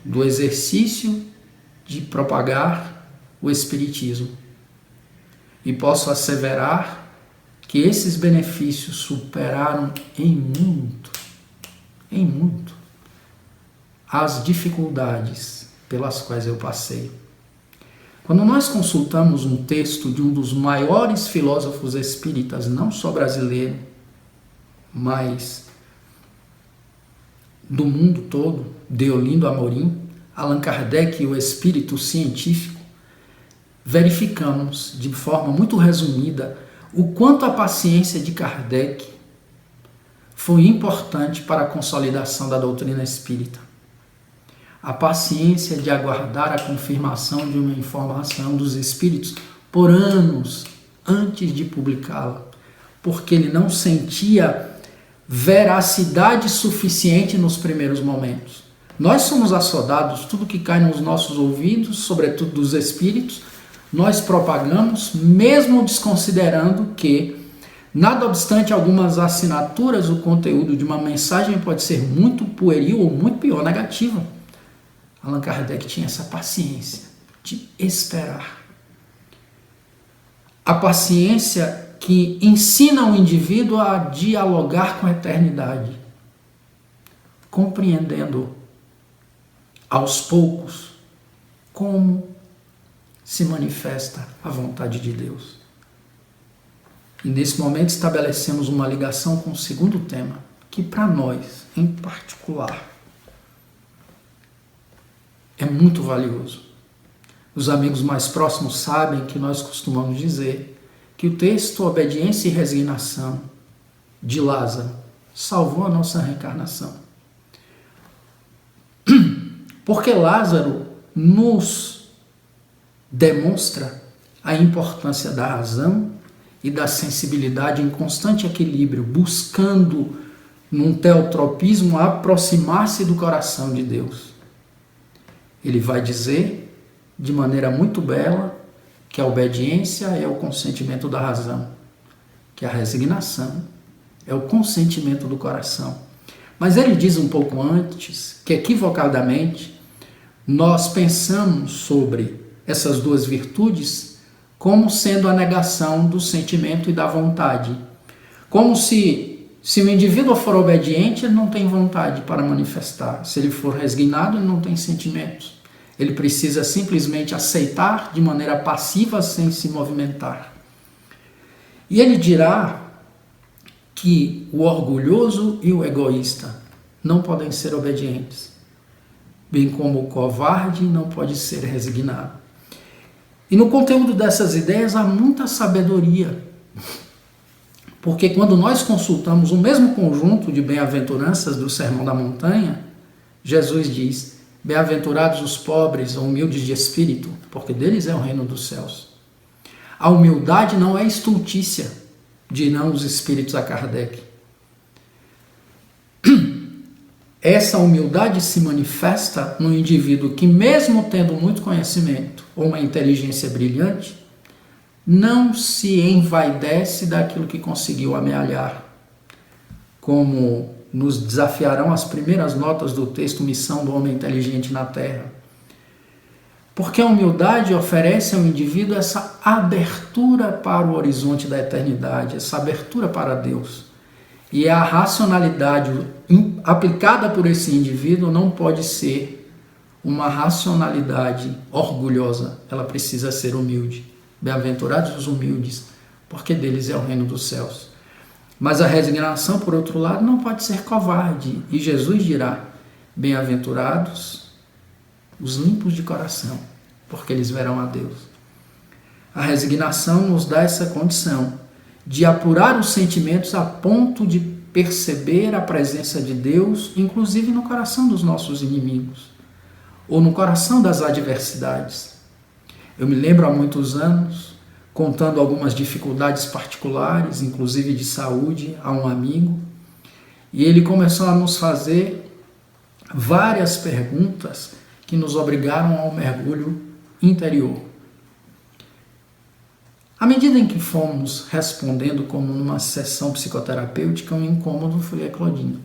do exercício de propagar o Espiritismo. E posso asseverar que esses benefícios superaram em muito as dificuldades pelas quais eu passei. Quando nós consultamos um texto de um dos maiores filósofos espíritas, não só brasileiro, mas do mundo todo, Deolindo Amorim, Allan Kardec e o espírito científico, verificamos de forma muito resumida o quanto a paciência de Kardec foi importante para a consolidação da doutrina espírita. A paciência de aguardar a confirmação de uma informação dos espíritos por anos antes de publicá-la, porque ele não sentia veracidade suficiente nos primeiros momentos. Nós somos assodados, tudo que cai nos nossos ouvidos, sobretudo dos espíritos, nós propagamos, mesmo desconsiderando que, nada obstante algumas assinaturas, o conteúdo de uma mensagem pode ser muito pueril ou muito pior, negativa. Allan Kardec tinha essa paciência de esperar. A paciência que ensina o indivíduo a dialogar com a eternidade, compreendendo aos poucos como se manifesta a vontade de Deus. E nesse momento estabelecemos uma ligação com o segundo tema, que para nós, em particular, é muito valioso. Os amigos mais próximos sabem que nós costumamos dizer que o texto Obediência e Resignação de Lázaro salvou a nossa reencarnação. Porque Lázaro nos demonstra a importância da razão e da sensibilidade em constante equilíbrio, buscando, num teotropismo, aproximar-se do coração de Deus. Ele vai dizer, de maneira muito bela, que a obediência é o consentimento da razão, que a resignação é o consentimento do coração. Mas ele diz um pouco antes que, equivocadamente, nós pensamos sobre essas duas virtudes como sendo a negação do sentimento e da vontade. Como se o indivíduo for obediente, ele não tem vontade para manifestar. Se ele for resignado, ele não tem sentimentos. Ele precisa simplesmente aceitar de maneira passiva, sem se movimentar. E ele dirá que o orgulhoso e o egoísta não podem ser obedientes, bem como o covarde não pode ser resignado. E no conteúdo dessas ideias há muita sabedoria, porque quando nós consultamos o mesmo conjunto de bem-aventuranças do Sermão da Montanha, Jesus diz: bem-aventurados os pobres ou humildes de espírito, porque deles é o reino dos céus. A humildade não é estultícia, dirão os espíritos a Kardec. Essa humildade se manifesta no indivíduo que, mesmo tendo muito conhecimento ou uma inteligência brilhante, não se envaidece daquilo que conseguiu amealhar, como nos desafiarão as primeiras notas do texto Missão do Homem Inteligente na Terra. Porque a humildade oferece ao indivíduo essa abertura para o horizonte da eternidade, essa abertura para Deus. E a racionalidade aplicada por esse indivíduo não pode ser uma racionalidade orgulhosa, ela precisa ser humilde. Bem-aventurados os humildes, porque deles é o reino dos céus. Mas a resignação, por outro lado, não pode ser covarde. E Jesus dirá: bem-aventurados os limpos de coração, porque eles verão a Deus. A resignação nos dá essa condição de apurar os sentimentos a ponto de perceber a presença de Deus, inclusive no coração dos nossos inimigos, ou no coração das adversidades. Eu me lembro há muitos anos, contando algumas dificuldades particulares, inclusive de saúde, a um amigo, e ele começou a nos fazer várias perguntas que nos obrigaram ao mergulho interior. À medida em que fomos respondendo como numa sessão psicoterapêutica, um incômodo foi eclodindo.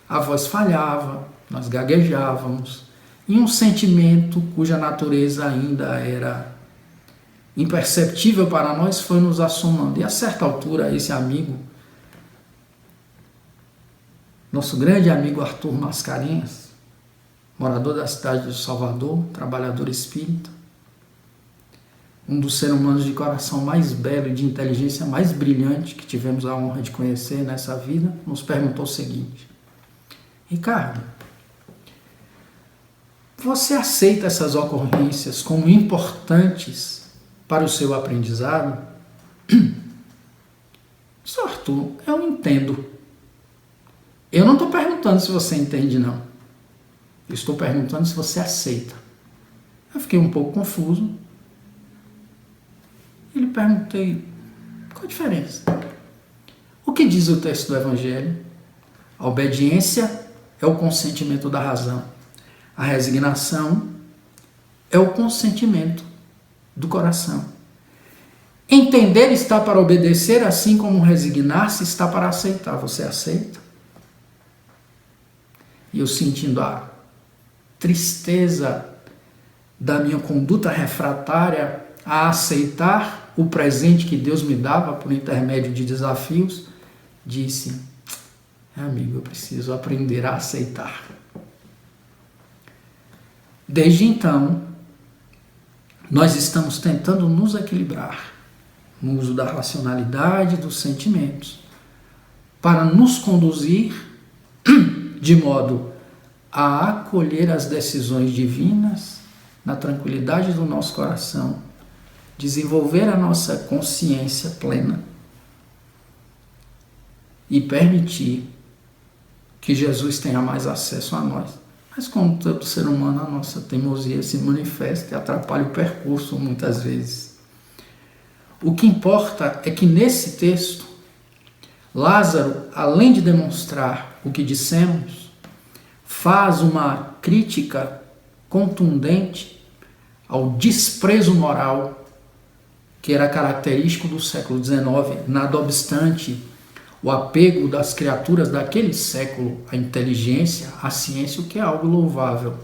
A voz falhava, nós gaguejávamos, e um sentimento cuja natureza ainda era imperceptível para nós foi nos assomando. E a certa altura, esse amigo, nosso grande amigo Arthur Mascarenhas, morador da cidade de Salvador, trabalhador espírita, um dos seres humanos de coração mais belo e de inteligência mais brilhante que tivemos a honra de conhecer nessa vida, nos perguntou o seguinte: Ricardo, você aceita essas ocorrências como importantes para o seu aprendizado? Disse: Arthur, eu entendo. Eu não estou perguntando se você entende, não. Eu estou perguntando se você aceita. Eu fiquei um pouco confuso. E lhe perguntei: qual a diferença? O que diz o texto do Evangelho? A obediência é o consentimento da razão. A resignação é o consentimento do coração. Entender está para obedecer, assim como resignar-se está para aceitar. Você aceita? E eu, sentindo a tristeza da minha conduta refratária a aceitar o presente que Deus me dava por intermédio de desafios, disse: amigo, eu preciso aprender a aceitar. Desde então, nós estamos tentando nos equilibrar no uso da racionalidade, dos sentimentos, para nos conduzir de modo a acolher as decisões divinas na tranquilidade do nosso coração, desenvolver a nossa consciência plena e permitir que Jesus tenha mais acesso a nós. Mas como todo ser humano, a nossa teimosia se manifesta e atrapalha o percurso muitas vezes. O que importa é que nesse texto, Lázaro, além de demonstrar o que dissemos, faz uma crítica contundente ao desprezo moral que era característico do século XIX, nada obstante o apego das criaturas daquele século à inteligência, à ciência, o que é algo louvável,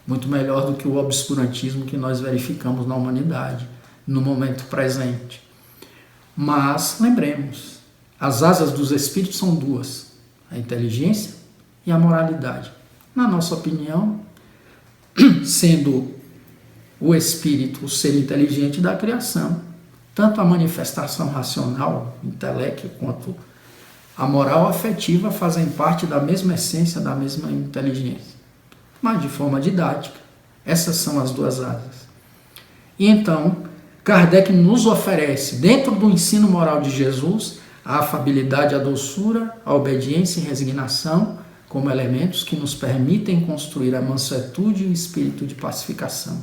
muito melhor do que o obscurantismo que nós verificamos na humanidade, no momento presente. Mas, lembremos, as asas dos espíritos são duas, a inteligência e a moralidade. Na nossa opinião, sendo o espírito o ser inteligente da criação, tanto a manifestação racional, intelecto, quanto a moral afetiva fazem parte da mesma essência, da mesma inteligência. Mas de forma didática, essas são as duas asas. E então, Kardec nos oferece, dentro do ensino moral de Jesus, a afabilidade, a doçura, a obediência e resignação como elementos que nos permitem construir a mansuetude e o espírito de pacificação.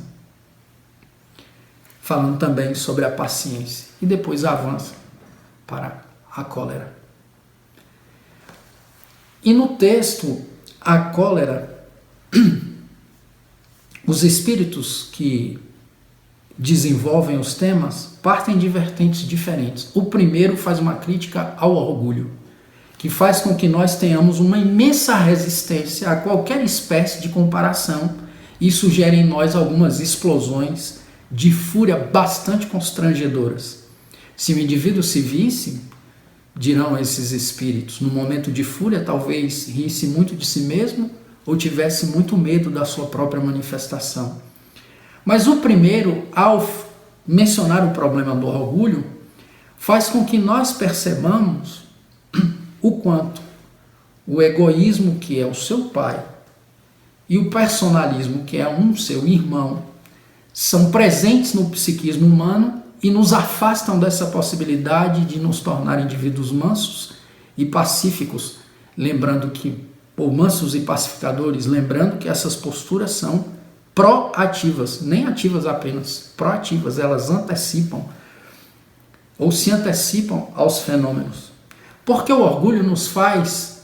Falando também sobre a paciência. E depois avança para a cólera. E no texto, a cólera, os espíritos que desenvolvem os temas partem de vertentes diferentes. O primeiro faz uma crítica ao orgulho, que faz com que nós tenhamos uma imensa resistência a qualquer espécie de comparação Isso gera em nós algumas explosões de fúria bastante constrangedoras. Se o indivíduo se visse, dirão esses espíritos, no momento de fúria, talvez risse muito de si mesmo ou tivesse muito medo da sua própria manifestação. Mas o primeiro, ao mencionar o problema do orgulho, faz com que nós percebamos o quanto o egoísmo, que é o seu pai, e o personalismo, que é um seu irmão, são presentes no psiquismo humano e nos afastam dessa possibilidade de nos tornar indivíduos mansos e pacíficos, ou mansos e pacificadores, lembrando que essas posturas são proativas, nem ativas apenas, proativas, elas antecipam ou se antecipam aos fenômenos. Porque o orgulho nos faz,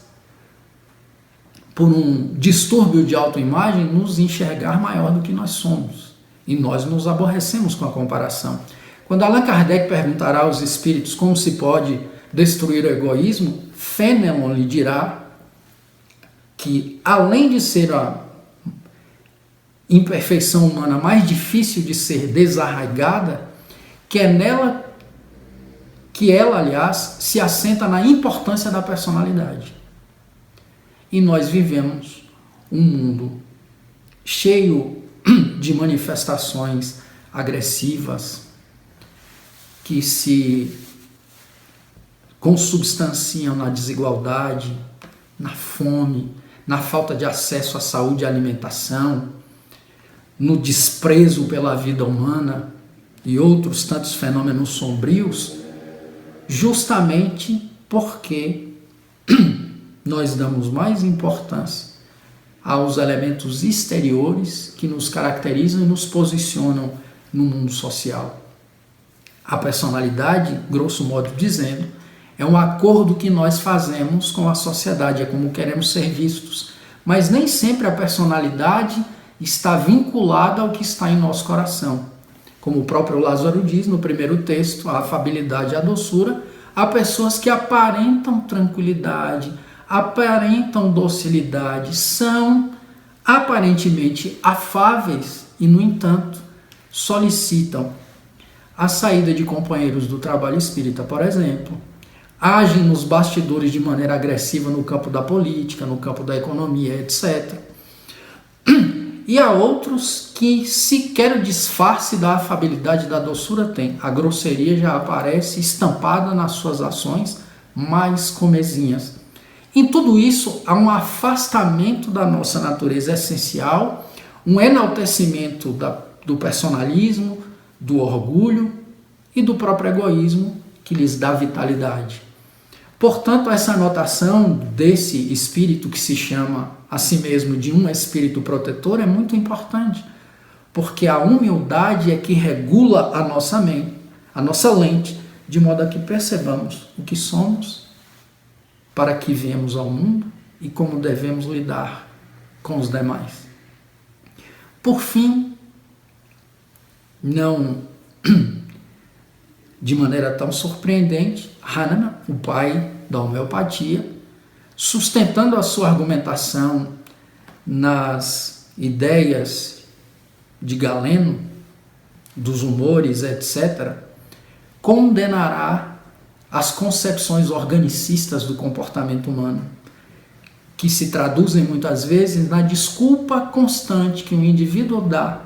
por um distúrbio de autoimagem, nos enxergar maior do que nós somos. E nós nos aborrecemos com a comparação. Quando Allan Kardec perguntará aos espíritos como se pode destruir o egoísmo, Fénelon lhe dirá que, além de ser a imperfeição humana mais difícil de ser desarraigada, que é nela que ela, aliás, se assenta na importância da personalidade. E nós vivemos um mundo cheio de manifestações agressivas que se consubstanciam na desigualdade, na fome, na falta de acesso à saúde e alimentação, no desprezo pela vida humana e outros tantos fenômenos sombrios, justamente porque nós damos mais importância aos elementos exteriores que nos caracterizam e nos posicionam no mundo social. A personalidade, grosso modo dizendo, é um acordo que nós fazemos com a sociedade, é como queremos ser vistos. Mas nem sempre a personalidade está vinculada ao que está em nosso coração. Como o próprio Lázaro diz no primeiro texto, a afabilidade e a doçura, há pessoas que aparentam tranquilidade, aparentam docilidade, são aparentemente afáveis e, no entanto, solicitam a saída de companheiros do trabalho espírita, por exemplo, agem nos bastidores de maneira agressiva no campo da política, no campo da economia, etc. E há outros que sequer o disfarce da afabilidade e da doçura têm. A grosseria já aparece estampada nas suas ações mais comezinhas. Em tudo isso, há um afastamento da nossa natureza essencial, um enaltecimento do personalismo, do orgulho e do próprio egoísmo que lhes dá vitalidade. Portanto, essa anotação desse espírito que se chama a si mesmo de um espírito protetor é muito importante, porque a humildade é que regula a nossa mente, a nossa lente, de modo a que percebamos o que somos, para que viemos ao mundo e como devemos lidar com os demais. Por fim, não de maneira tão surpreendente, Hahnemann, o pai da homeopatia, sustentando a sua argumentação nas ideias de Galeno, dos humores, etc., condenará as concepções organicistas do comportamento humano, que se traduzem muitas vezes na desculpa constante que o indivíduo dá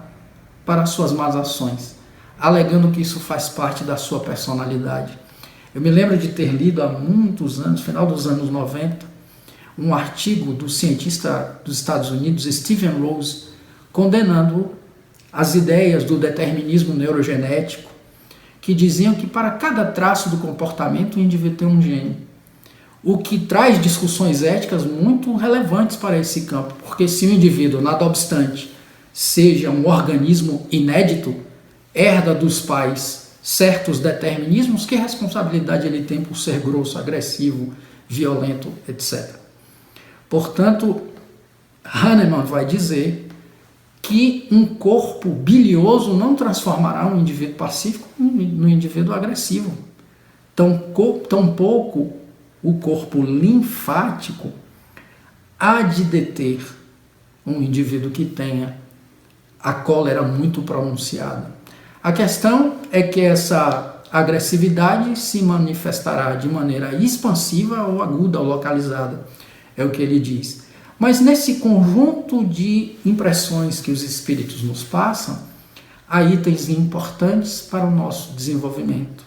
para suas más ações, alegando que isso faz parte da sua personalidade. Eu me lembro de ter lido há muitos anos, final dos anos 90, um artigo do cientista dos Estados Unidos, Stephen Rose, condenando as ideias do determinismo neurogenético, que diziam que para cada traço do comportamento o indivíduo tem um gene. O que traz discussões éticas muito relevantes para esse campo, porque se o indivíduo, nada obstante, seja um organismo inédito, herda dos pais certos determinismos, que responsabilidade ele tem por ser grosso, agressivo, violento, etc. Portanto, Hahnemann vai dizer que um corpo bilioso não transformará um indivíduo pacífico no indivíduo agressivo. Tampouco o corpo linfático há de deter um indivíduo que tenha a cólera muito pronunciada. A questão é que essa agressividade se manifestará de maneira expansiva ou aguda ou localizada, é o que ele diz. Mas nesse conjunto de impressões que os espíritos nos passam, há itens importantes para o nosso desenvolvimento.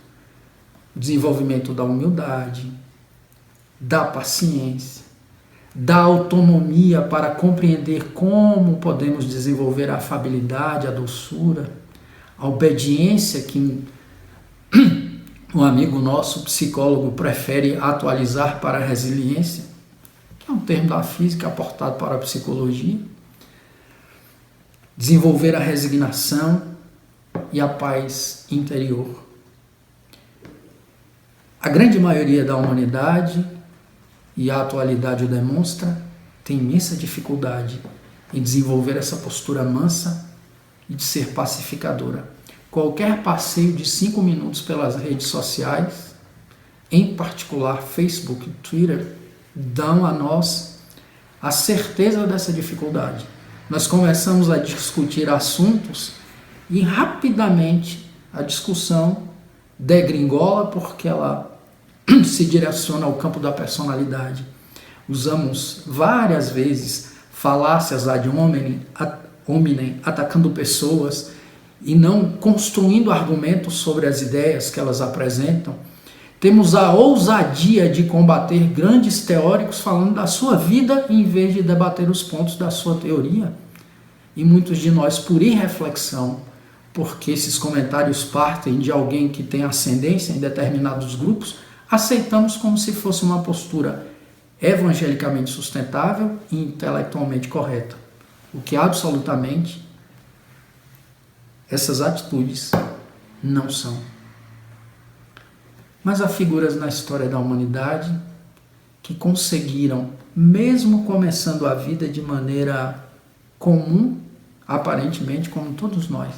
O desenvolvimento da humildade, da paciência, da autonomia para compreender como podemos desenvolver a afabilidade, a doçura, a obediência que um amigo nosso, psicólogo, prefere atualizar para a resiliência, que é um termo da física aportado para a psicologia. Desenvolver a resignação e a paz interior. A grande maioria da humanidade, e a atualidade o demonstra, tem imensa dificuldade em desenvolver essa postura mansa e de ser pacificadora. Qualquer passeio de 5 minutos pelas redes sociais, em particular Facebook e Twitter, dão a nós a certeza dessa dificuldade. Nós começamos a discutir assuntos e rapidamente a discussão degringola porque ela se direciona ao campo da personalidade. Usamos várias vezes falácias ad hominem, atacando pessoas e não construindo argumentos sobre as ideias que elas apresentam. Temos a ousadia de combater grandes teóricos falando da sua vida em vez de debater os pontos da sua teoria. E muitos de nós, por irreflexão, porque esses comentários partem de alguém que tem ascendência em determinados grupos, aceitamos como se fosse uma postura evangelicamente sustentável e intelectualmente correta, o que absolutamente essas atitudes não são. Mas há figuras na história da humanidade que conseguiram, mesmo começando a vida de maneira comum, aparentemente como todos nós,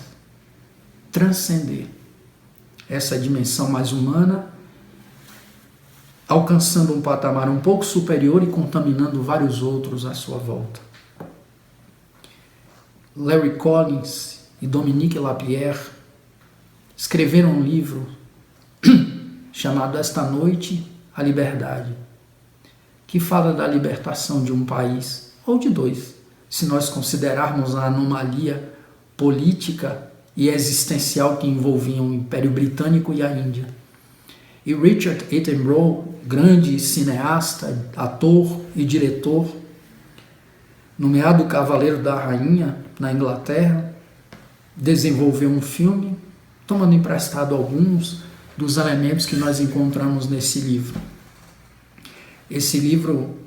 transcender essa dimensão mais humana, alcançando um patamar um pouco superior e contaminando vários outros à sua volta. Larry Collins e Dominique Lapierre escreveram um livro chamado Esta Noite, a Liberdade, que fala da libertação de um país, ou de dois, se nós considerarmos a anomalia política e existencial que envolviam o Império Britânico e a Índia. E Richard Attenborough, grande cineasta, ator e diretor, nomeado Cavaleiro da Rainha na Inglaterra, desenvolveu um filme, tomando emprestado alguns dos elementos que nós encontramos nesse livro. Esse livro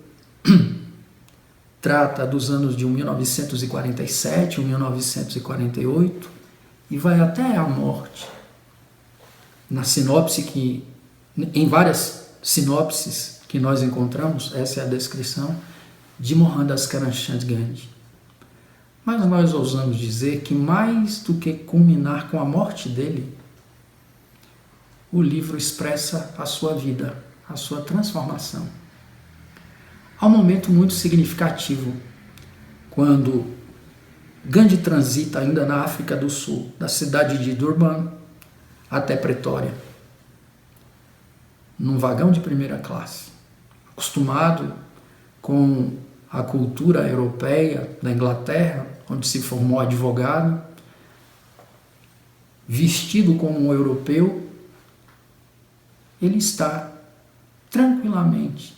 trata dos anos de 1947, 1948 e vai até a morte. Na sinopse em várias sinopses que nós encontramos, essa é a descrição de Mohandas Karamchand Gandhi. Mas nós ousamos dizer que mais do que culminar com a morte dele, o livro expressa a sua vida, a sua transformação. Há um momento muito significativo, quando Gandhi transita ainda na África do Sul, da cidade de Durban até Pretória, num vagão de primeira classe, acostumado com a cultura europeia da Inglaterra, onde se formou advogado, vestido como um europeu, ele está tranquilamente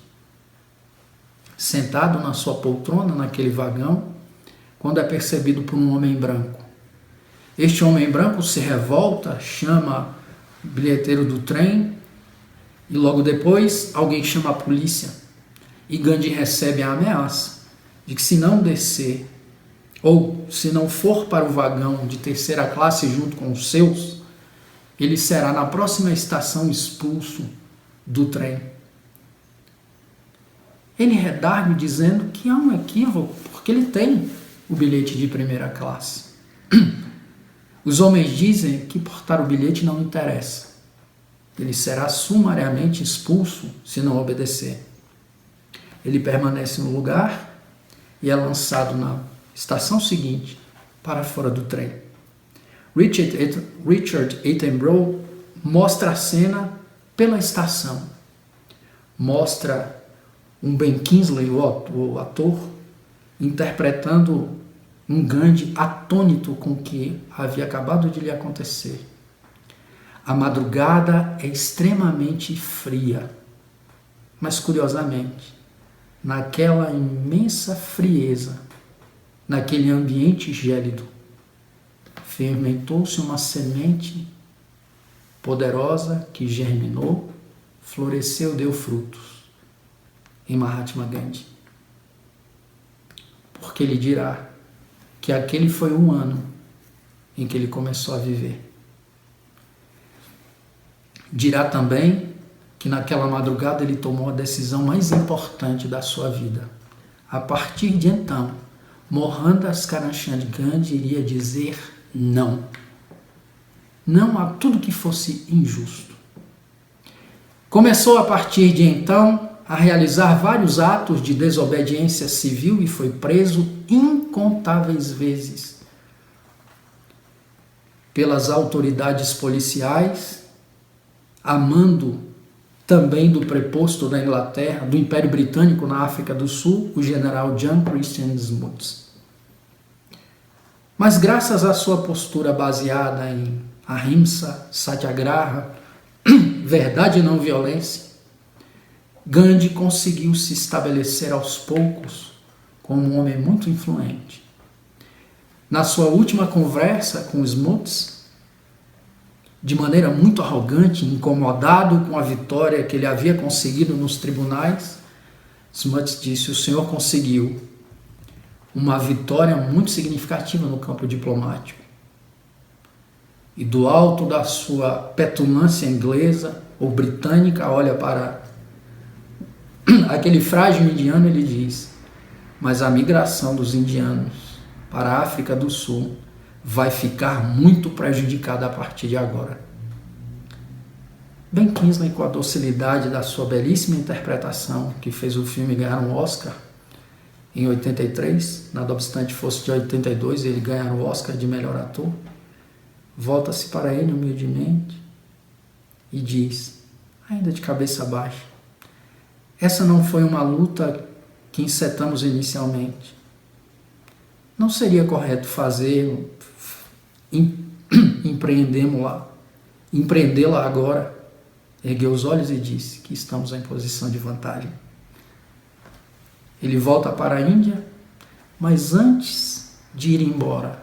sentado na sua poltrona, naquele vagão, quando é percebido por um homem branco. Este homem branco se revolta, chama o bilheteiro do trem e logo depois alguém chama a polícia. E Gandhi recebe a ameaça de que se não descer ou se não for para o vagão de terceira classe junto com os seus, ele será na próxima estação expulso do trem. Ele redargue dizendo que há um equívoco, porque ele tem o bilhete de primeira classe. Os homens dizem que portar o bilhete não interessa. Ele será sumariamente expulso se não obedecer. Ele permanece no lugar e é lançado na estação seguinte para fora do trem. Richard Attenborough mostra a cena pela estação. Mostra um Ben Kingsley, o ator, interpretando um Gandhi atônito com o que havia acabado de lhe acontecer. A madrugada é extremamente fria, mas curiosamente, naquela imensa frieza, naquele ambiente gélido, fermentou-se uma semente poderosa que germinou, floresceu, deu frutos em Mahatma Gandhi. Porque ele dirá que aquele foi um ano em que ele começou a viver. Dirá também que naquela madrugada ele tomou a decisão mais importante da sua vida. A partir de então, Mohandas Karamchand Gandhi iria dizer não. Não a tudo que fosse injusto. Começou a partir de então a realizar vários atos de desobediência civil e foi preso incontáveis vezes pelas autoridades policiais, a mando também do preposto da Inglaterra, do Império Britânico na África do Sul, o general John Christian Smuts. Mas graças à sua postura baseada em ahimsa, satyagraha, verdade e não violência, Gandhi conseguiu se estabelecer aos poucos como um homem muito influente. Na sua última conversa com Smuts, de maneira muito arrogante, incomodado com a vitória que ele havia conseguido nos tribunais, Smuts disse: o senhor conseguiu uma vitória muito significativa no campo diplomático. E do alto da sua petulância inglesa ou britânica, olha para aquele frágil indiano, ele diz: mas a migração dos indianos para a África do Sul vai ficar muito prejudicada a partir de agora. Ben Kingsley, com a docilidade da sua belíssima interpretação, que fez o filme ganhar um Oscar em 83, nada obstante fosse de 82, ele ganhar o Oscar de melhor ator, volta-se para ele humildemente e diz, ainda de cabeça baixa: essa não foi uma luta que encetamos inicialmente. Não seria correto empreendê-la agora? Ergueu os olhos e disse que estamos em posição de vantagem. Ele volta para a Índia, mas antes de ir embora,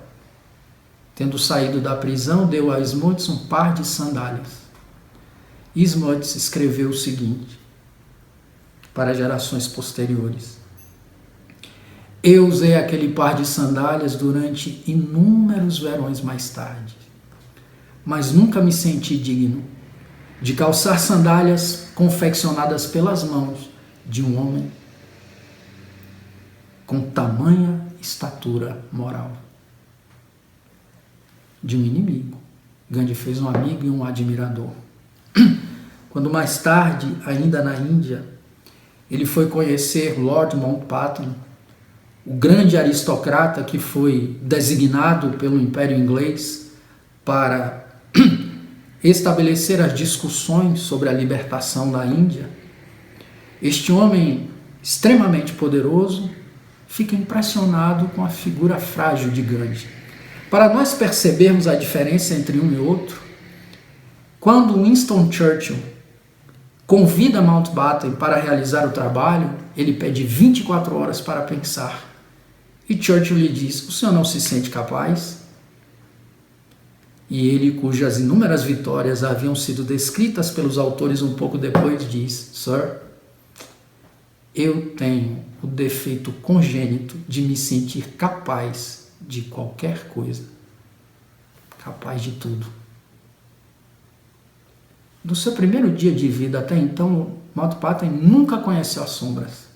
tendo saído da prisão, deu a Smuts um par de sandálias. Smuts escreveu o seguinte para gerações posteriores: eu usei aquele par de sandálias durante inúmeros verões mais tarde, mas nunca me senti digno de calçar sandálias confeccionadas pelas mãos de um homem com tamanha estatura moral. De um inimigo, Gandhi fez um amigo e um admirador. Quando mais tarde, ainda na Índia, ele foi conhecer Lord Mountbatten, o grande aristocrata que foi designado pelo Império Inglês para estabelecer as discussões sobre a libertação da Índia, este homem extremamente poderoso fica impressionado com a figura frágil de Gandhi. Para nós percebermos a diferença entre um e outro, quando Winston Churchill convida Mountbatten para realizar o trabalho, ele pede 24 horas para pensar. E Churchill lhe diz: o senhor não se sente capaz? E ele, cujas inúmeras vitórias haviam sido descritas pelos autores um pouco depois, diz: Sir, eu tenho o defeito congênito de me sentir capaz de qualquer coisa. Capaz de tudo. Do seu primeiro dia de vida até então, Mountbatten nunca conheceu as sombras.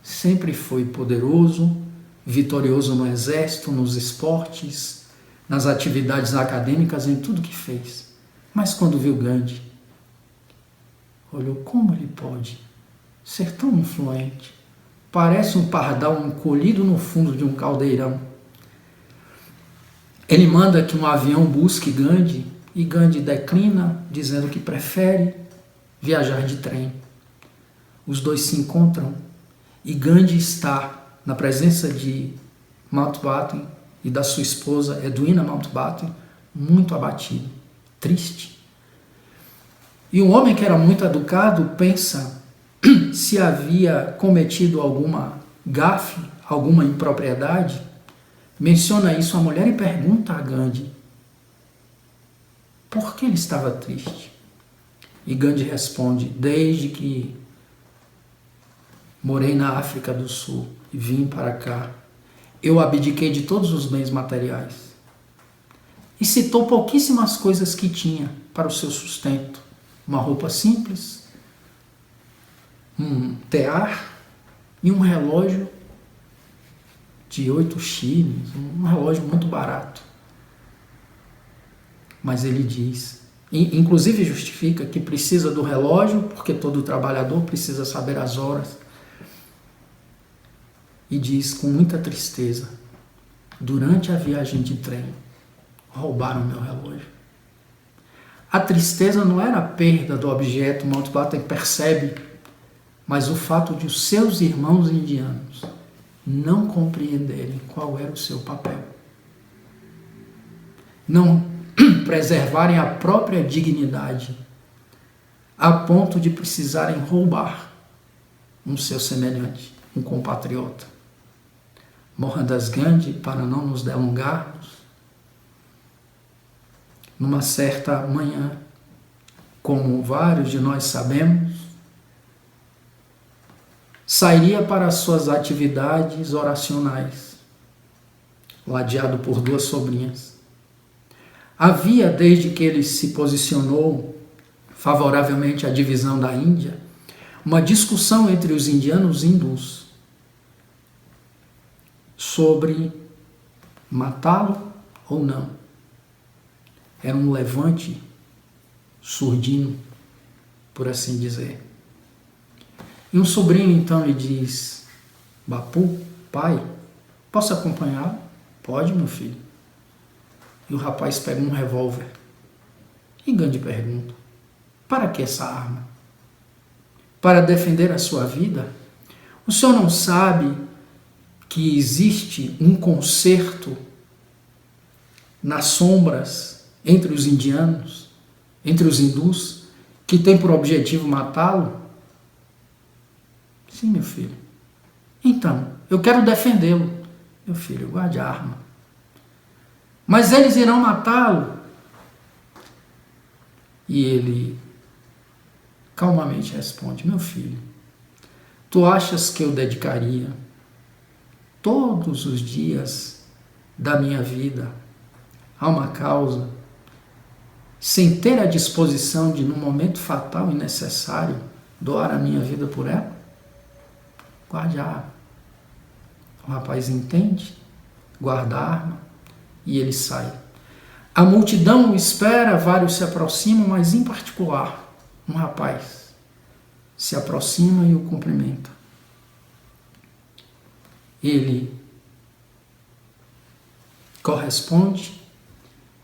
Sempre foi poderoso, vitorioso no exército, nos esportes, nas atividades acadêmicas, em tudo que fez. Mas quando viu Gandhi, olhou: como ele pode ser tão influente? Parece um pardal encolhido no fundo de um caldeirão. Ele manda que um avião busque Gandhi e Gandhi declina, dizendo que prefere viajar de trem. Os dois se encontram e Gandhi está na presença de Mountbatten e da sua esposa Edwina Mountbatten, muito abatido, triste. E um homem que era muito educado pensa se havia cometido alguma gafe, alguma impropriedade, menciona isso a mulher e pergunta a Gandhi por que ele estava triste. E Gandhi responde: desde que morei na África do Sul e vim para cá, eu abdiquei de todos os bens materiais. E citou pouquíssimas coisas que tinha para o seu sustento. Uma roupa simples, um tear e um relógio de 8 shillings, um relógio muito barato. Mas ele diz, inclusive justifica que precisa do relógio, porque todo trabalhador precisa saber as horas. E diz com muita tristeza: durante a viagem de trem, roubaram meu relógio. A tristeza não era a perda do objeto, Mountbatten percebe, mas o fato de os seus irmãos indianos não compreenderem qual era o seu papel. Não preservarem a própria dignidade, a ponto de precisarem roubar um seu semelhante, um compatriota. Mohandas Gandhi, para não nos delongarmos, numa certa manhã, como vários de nós sabemos, sairia para as suas atividades oracionais, ladeado por 2 sobrinhas. Havia, desde que ele se posicionou favoravelmente à divisão da Índia, uma discussão entre os indianos e hindus sobre matá-lo ou não. Era um levante surdino, por assim dizer. E um sobrinho então lhe diz: Bapu, pai, posso acompanhá-lo? Pode, meu filho. E o rapaz pega um revólver. E Gandhi pergunta: para que essa arma? Para defender a sua vida? O senhor não sabe que existe um concerto nas sombras entre os indianos, entre os hindus, que tem por objetivo matá-lo? Sim, meu filho. Então, eu quero defendê-lo. Meu filho, guarde a arma. Mas eles irão matá-lo. E ele calmamente responde: meu filho, tu achas que eu dedicaria todos os dias da minha vida a uma causa sem ter a disposição de, num momento fatal e necessário, doar a minha vida por ela? Guarde a arma. O rapaz entende, guarda a arma e ele sai. A multidão o espera, vários se aproximam, mas em particular, um rapaz se aproxima e o cumprimenta. Ele corresponde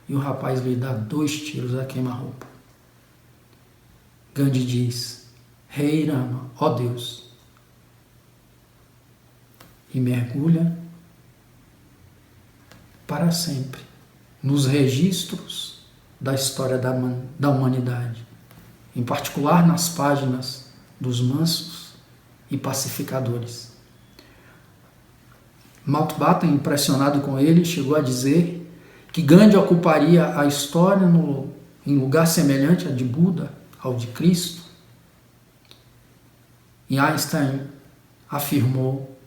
e o rapaz lhe dá 2 tiros a queima-roupa. Gandhi diz: Rei Rama, ó Deus, e mergulha para sempre nos registros da história da humanidade, em particular nas páginas dos mansos e pacificadores. Mountbatten, impressionado com ele, chegou a dizer que Gandhi ocuparia a história em lugar semelhante a de Buda, ao de Cristo. E Einstein afirmou: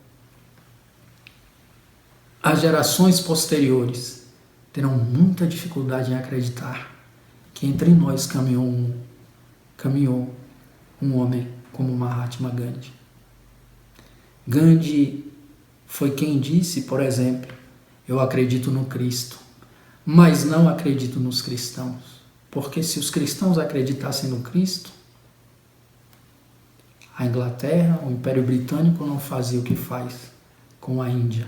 as gerações posteriores terão muita dificuldade em acreditar que entre nós caminhou um homem como Mahatma Gandhi. Gandhi foi quem disse, por exemplo: eu acredito no Cristo, mas não acredito nos cristãos. Porque se os cristãos acreditassem no Cristo, a Inglaterra, o Império Britânico não fazia o que faz com a Índia.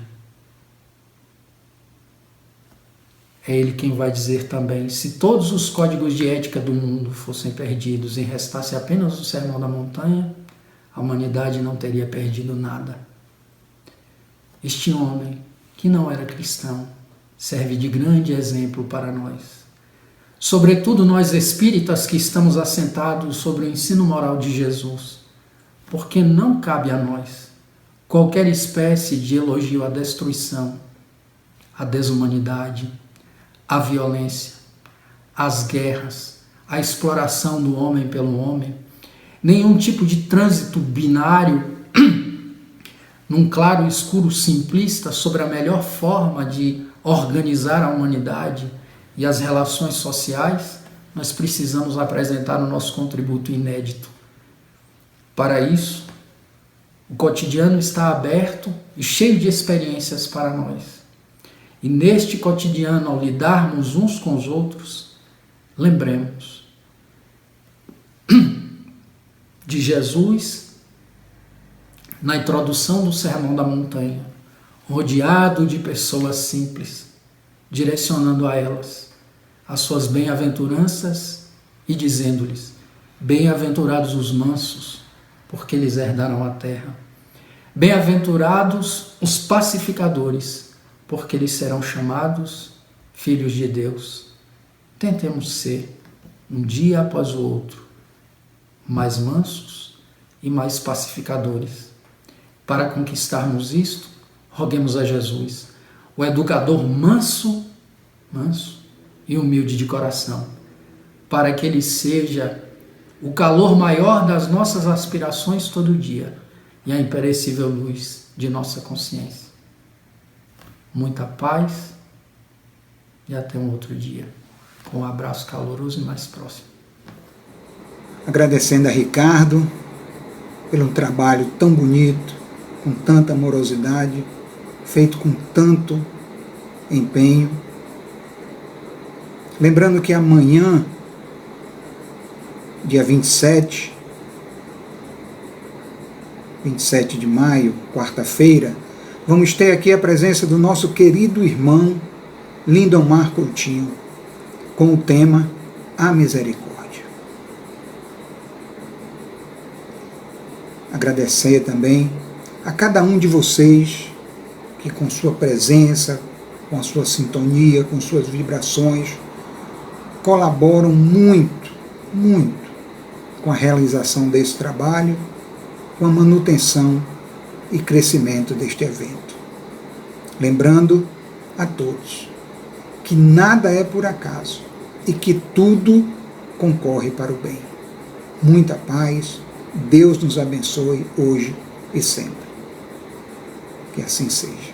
é Ele quem vai dizer também: se todos os códigos de ética do mundo fossem perdidos e restasse apenas o Sermão da Montanha, a humanidade não teria perdido nada. Este homem, que não era cristão, serve de grande exemplo para nós. Sobretudo nós espíritas que estamos assentados sobre o ensino moral de Jesus, porque não cabe a nós qualquer espécie de elogio à destruição, à desumanidade, à violência, às guerras, à exploração do homem pelo homem, nenhum tipo de trânsito binário num claro escuro simplista sobre a melhor forma de organizar a humanidade e as relações sociais. Nós precisamos apresentar o nosso contributo inédito. Para isso, o cotidiano está aberto e cheio de experiências para nós. E neste cotidiano, ao lidarmos uns com os outros, lembremos de Jesus na introdução do Sermão da Montanha, rodeado de pessoas simples, direcionando a elas as suas bem-aventuranças e dizendo-lhes: bem-aventurados os mansos, porque eles herdarão a terra. Bem-aventurados os pacificadores, porque eles serão chamados filhos de Deus. Tentemos ser, um dia após o outro, mais mansos e mais pacificadores. Para conquistarmos isto, roguemos a Jesus, o educador manso e humilde de coração, para que ele seja o calor maior das nossas aspirações todo dia e a imperecível luz de nossa consciência. Muita paz e até um outro dia, com um abraço caloroso e mais próximo. Agradecendo a Ricardo pelo trabalho tão bonito, com tanta amorosidade, feito com tanto empenho. Lembrando que amanhã, dia 27 de maio, quarta-feira, vamos ter aqui a presença do nosso querido irmão Lindomar Coutinho, com o tema A Misericórdia. Agradecer também a cada um de vocês que com sua presença, com a sua sintonia, com suas vibrações, colaboram muito com a realização desse trabalho, com a manutenção e crescimento deste evento. Lembrando a todos que nada é por acaso e que tudo concorre para o bem. Muita paz, Deus nos abençoe hoje e sempre. Que assim seja.